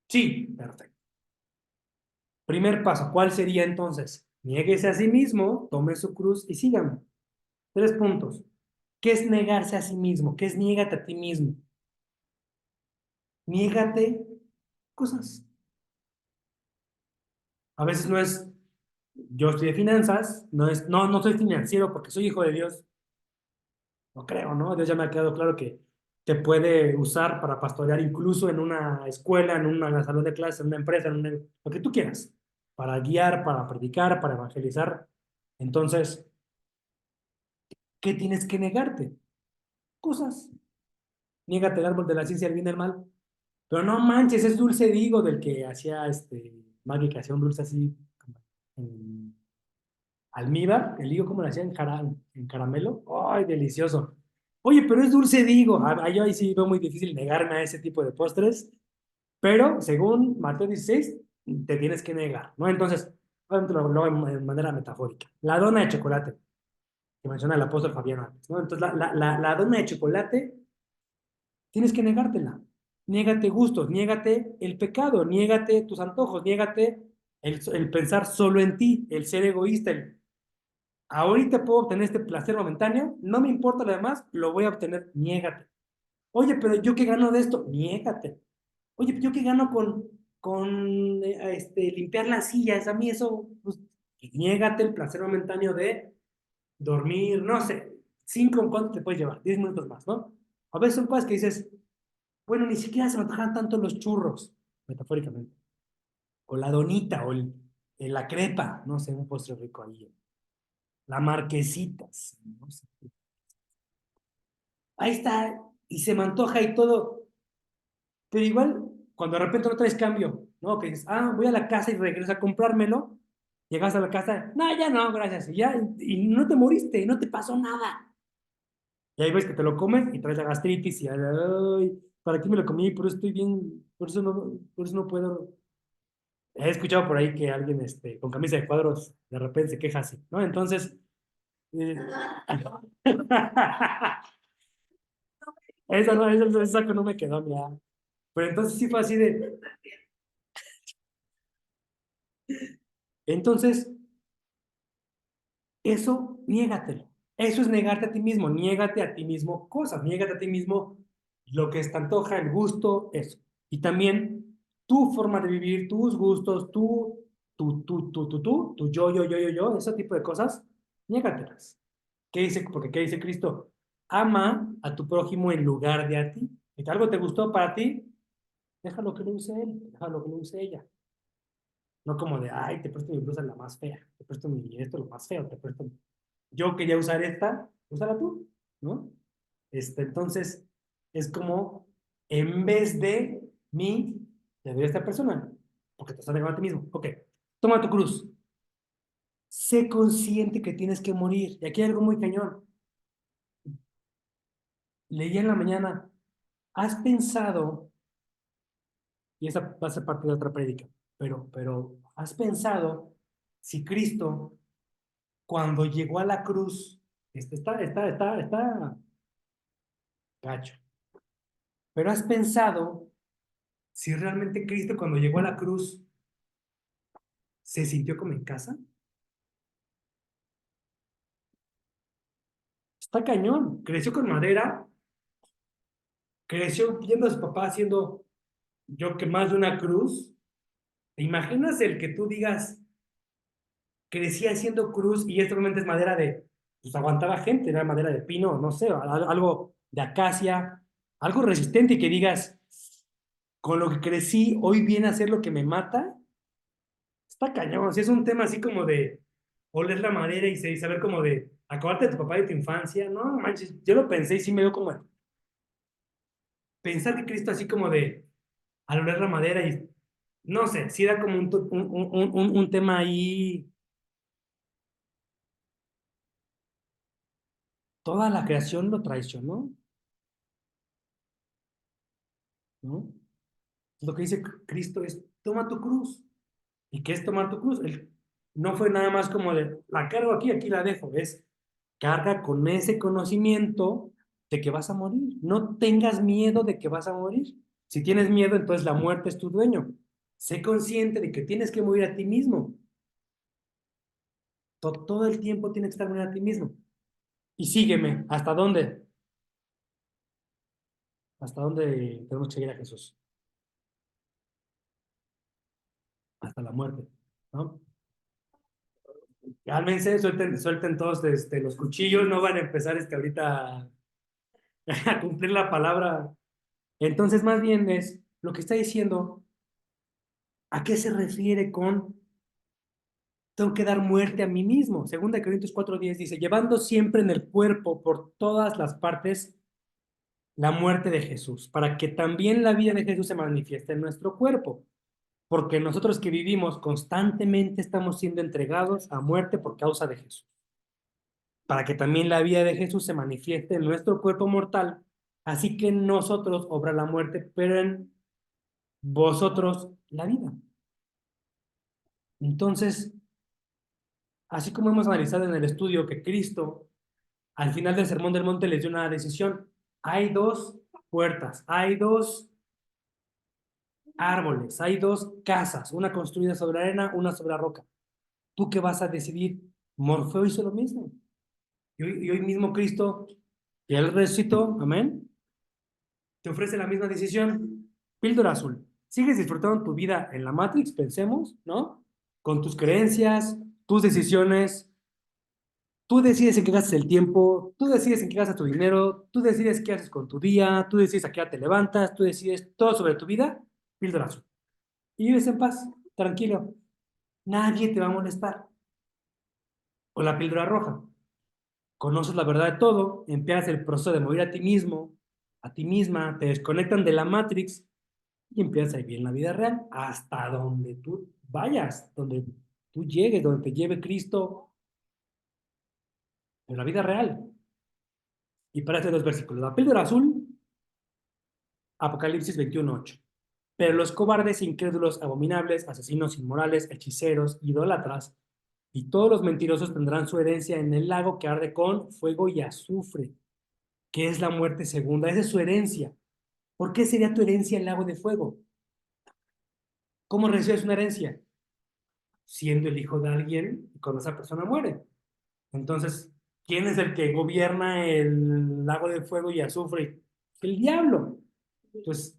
sí, perfecto. Primer paso, ¿cuál sería entonces? Niéguese a sí mismo, tome su cruz y sígame. 3 puntos. ¿Qué es negarse a sí mismo? ¿Qué es niégate a ti mismo? Niégate cosas. A veces no es yo estudié finanzas, no soy financiero porque soy hijo de Dios, no creo, ¿no? Dios ya me ha quedado claro que te puede usar para pastorear incluso en una escuela, en una salón de clases, en una empresa, lo que tú quieras, para guiar, para predicar, para evangelizar. Entonces, ¿qué tienes que negarte? Cosas. Niégate el árbol de la ciencia del bien y del mal. Pero no manches, es dulce digo del que hacía Maggie, que hacía un dulce así como en almíbar, el higo como lo hacía en caramelo. ¡Ay, delicioso! Oye, pero es dulce digo. Yo ahí sí veo muy difícil negarme a ese tipo de postres, pero según Mateo 16, te tienes que negar, ¿no? Entonces, obviamente lo hago en manera metafórica. La dona de chocolate, que menciona el apóstol Fabián antes, ¿no? Entonces, la dona de chocolate tienes que negártela. Niégate gustos, niégate el pecado, niégate tus antojos, niégate el pensar solo en ti, el ser egoísta, ahorita puedo obtener este placer momentáneo, no me importa lo demás, lo voy a obtener, niégate. Oye, pero ¿yo qué gano de esto? Niégate. Oye, ¿yo qué gano con limpiar las sillas? A mí eso, pues, niégate el placer momentáneo de dormir, no sé, 5, ¿cuánto te puedes llevar? 10 minutos más, ¿no? A veces son cosas que dices, bueno, ni siquiera se me antojan tanto los churros, metafóricamente, o la donita, la crepa, no sé, un postre rico ahí, la marquesitas, no sé. Ahí está, y se me antoja y todo, pero igual, cuando de repente no traes cambio, ¿no? Que dices, voy a la casa y regreso a comprármelo, llegas a la casa, no, ya no, gracias, y no te moriste, y no te pasó nada. Y ahí ves que te lo comes y traes la gastritis y, ay, ¿para qué me lo comí? Por eso estoy bien, por eso no puedo. He escuchado por ahí que alguien con camisa de cuadros de repente se queja así, ¿no? Entonces, eh, esa no, esa que no me quedó, mira. Pero entonces sí fue así de, entonces, eso, niégatelo. Eso es negarte a ti mismo, niégate a ti mismo cosas, niégate a ti mismo lo que te antoja, el gusto, eso. Y también tu forma de vivir, tus gustos, tu yo, ese tipo de cosas, niégatelas. ¿Qué dice? Porque ¿qué dice Cristo? Ama a tu prójimo en lugar de a ti. Si algo te gustó para ti, déjalo que lo use él, déjalo que lo use ella. No como de, ay, te presto mi blusa la más fea, te presto esto lo más feo, te presto. Yo quería usar esta, úsala tú, ¿no? Entonces, es como, en vez de mí, le doy a esta persona, porque te estás negando a ti mismo. Ok, toma tu cruz. Sé consciente que tienes que morir. Y aquí hay algo muy cañón. Leí en la mañana, ¿has pensado, y esa va a ser parte de otra prédica, pero has pensado si Cristo, cuando llegó a la cruz, está gacho, pero has pensado si realmente Cristo cuando llegó a la cruz se sintió como en casa? Está cañón, creció con madera, creció viendo a su papá haciendo, yo que más de una cruz. ¿Te imaginas el que tú digas, crecí haciendo cruz y esto realmente es madera pues aguantaba gente, era madera de pino, no sé, algo de acacia, algo resistente y que digas, con lo que crecí, hoy viene a ser lo que me mata? Está cañón, si es un tema así como de oler la madera y saber como de acordarte de tu papá de tu infancia, no manches, yo lo pensé y sí me dio como pensar que Cristo así como de al oler la madera y no sé, si era como un tema ahí, toda la creación lo traicionó, ¿no? Lo que dice Cristo es, toma tu cruz. ¿Y qué es tomar tu cruz? No fue nada más como de, la cargo aquí, aquí la dejo, es carga con ese conocimiento de que vas a morir. No tengas miedo de que vas a morir. Si tienes miedo, entonces la muerte es tu dueño. Sé consciente de que tienes que morir a ti mismo. Todo el tiempo tienes que estar morir a ti mismo. Y sígueme. ¿Hasta dónde? ¿Hasta dónde tenemos que seguir a Jesús? Hasta la muerte, ¿no? Cálmense, suelten todos los cuchillos, no van a empezar ahorita a cumplir la palabra. Entonces, más bien es lo que está diciendo, ¿a qué se refiere con tengo que dar muerte a mí mismo? Segunda de Corintios 4:10 dice, llevando siempre en el cuerpo por todas las partes la muerte de Jesús, para que también la vida de Jesús se manifieste en nuestro cuerpo. Porque nosotros que vivimos constantemente estamos siendo entregados a muerte por causa de Jesús, para que también la vida de Jesús se manifieste en nuestro cuerpo mortal, así que en nosotros obra la muerte, pero en vosotros la vida. Entonces, así como hemos analizado en el estudio que Cristo, al final del Sermón del Monte, les dio una decisión. Hay dos puertas, hay dos árboles, hay dos casas, una construida sobre arena, una sobre roca. ¿Tú qué vas a decidir? Morfeo hizo lo mismo. Y hoy mismo Cristo, que Él resucitó, amén, te ofrece la misma decisión. Píldora azul. Sigues disfrutando tu vida en la Matrix, pensemos, ¿no? Con tus creencias, tus decisiones. Tú decides en qué gastas el tiempo, tú decides en qué gastas tu dinero, tú decides qué haces con tu día, tú decides a qué hora te levantas, tú decides todo sobre tu vida. Píldora azul. Y vives en paz, tranquilo. Nadie te va a molestar. O la píldora roja. Conoces la verdad de todo, empiezas el proceso de morir a ti mismo, a ti misma, te desconectan de la Matrix y empiezas a vivir en la vida real hasta donde tú vayas, donde tú llegues, donde te lleve Cristo en la vida real. Y para estos dos versículos, la píldora azul, Apocalipsis 21:8. Pero los cobardes, incrédulos, abominables, asesinos, inmorales, hechiceros, idólatras y todos los mentirosos tendrán su herencia en el lago que arde con fuego y azufre, que es la muerte segunda. Esa es su herencia. ¿Por qué sería tu herencia el lago de fuego? ¿Cómo recibes una herencia? Siendo el hijo de alguien y cuando esa persona muere. Entonces, ¿quién es el que gobierna el lago de fuego y azufre? El diablo. Entonces,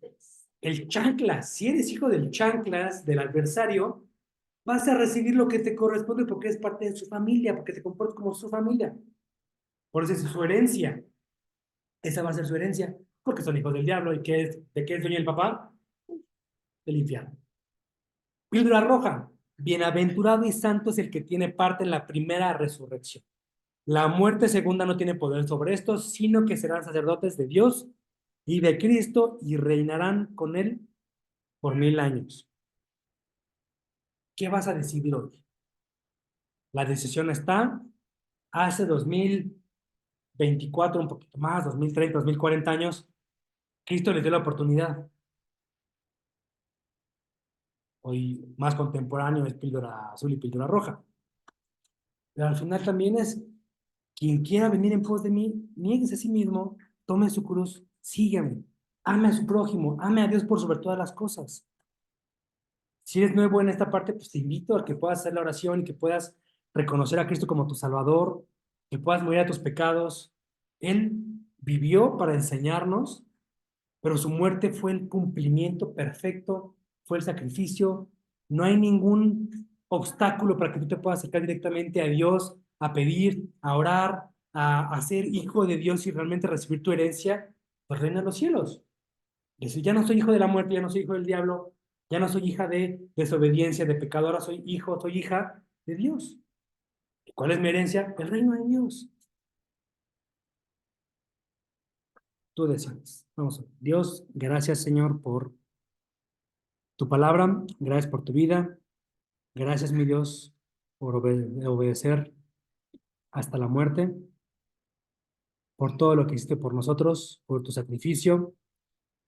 el chanclas, si eres hijo del chanclas, del adversario, vas a recibir lo que te corresponde porque es parte de su familia, porque te comportas como su familia. Por eso es su herencia. Esa va a ser su herencia, porque son hijos del diablo. ¿Y de qué es dueño el papá? Del infierno. Píldora roja. Bienaventurado y santo es el que tiene parte en la primera resurrección. La muerte segunda no tiene poder sobre estos, sino que serán sacerdotes de Dios y de Cristo y reinarán con él por 1000 años. ¿Qué vas a decidir hoy? La decisión está hace 2024, un poquito más, 2030, 2040 años. Cristo les dio la oportunidad. Hoy más contemporáneo es píldora azul y píldora roja. Pero al final también es quien quiera venir en pos de mí, nieguese a sí mismo, tome su cruz, sígame, ame a su prójimo, ame a Dios por sobre todas las cosas. Si eres nuevo en esta parte, pues te invito a que puedas hacer la oración y que puedas reconocer a Cristo como tu Salvador, que puedas morir a tus pecados. Él vivió para enseñarnos, pero su muerte fue el cumplimiento perfecto, fue el sacrificio. No hay ningún obstáculo para que tú te puedas acercar directamente a Dios, a pedir, a orar, a ser hijo de Dios y realmente recibir tu herencia, pues reina en los cielos. Y si ya no soy hijo de la muerte, ya no soy hijo del diablo, ya no soy hija de desobediencia, de pecado, ahora soy hijo, soy hija de Dios. ¿Y cuál es mi herencia? El reino de Dios. Tú decides. Vamos a ver. Dios, gracias Señor por tu palabra, gracias por tu vida, gracias mi Dios por obedecer hasta la muerte, por todo lo que hiciste por nosotros, por tu sacrificio,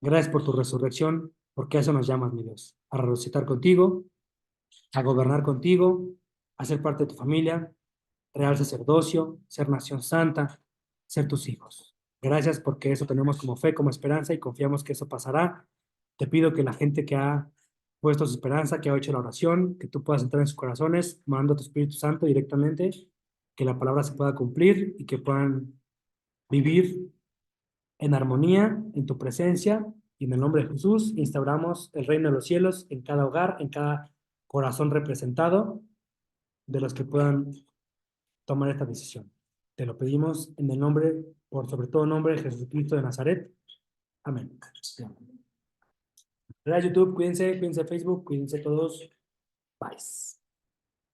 gracias por tu resurrección, porque a eso nos llamas mi Dios, a resucitar contigo, a gobernar contigo, a ser parte de tu familia, real sacerdocio, ser nación santa, ser tus hijos. Gracias porque eso tenemos como fe, como esperanza y confiamos que eso pasará. Te pido que la gente que ha puesto su esperanza, que ha hecho la oración, que tú puedas entrar en sus corazones, mandando a tu Espíritu Santo directamente, que la palabra se pueda cumplir y que puedan vivir en armonía, en tu presencia, y en el nombre de Jesús instauramos el reino de los cielos en cada hogar, en cada corazón representado, de los que puedan tomar esta decisión. Te lo pedimos en el nombre, por sobre todo nombre de Jesucristo de Nazaret. Amén. Gracias, YouTube. Cuídense, cuídense Facebook, cuídense todos. Bye.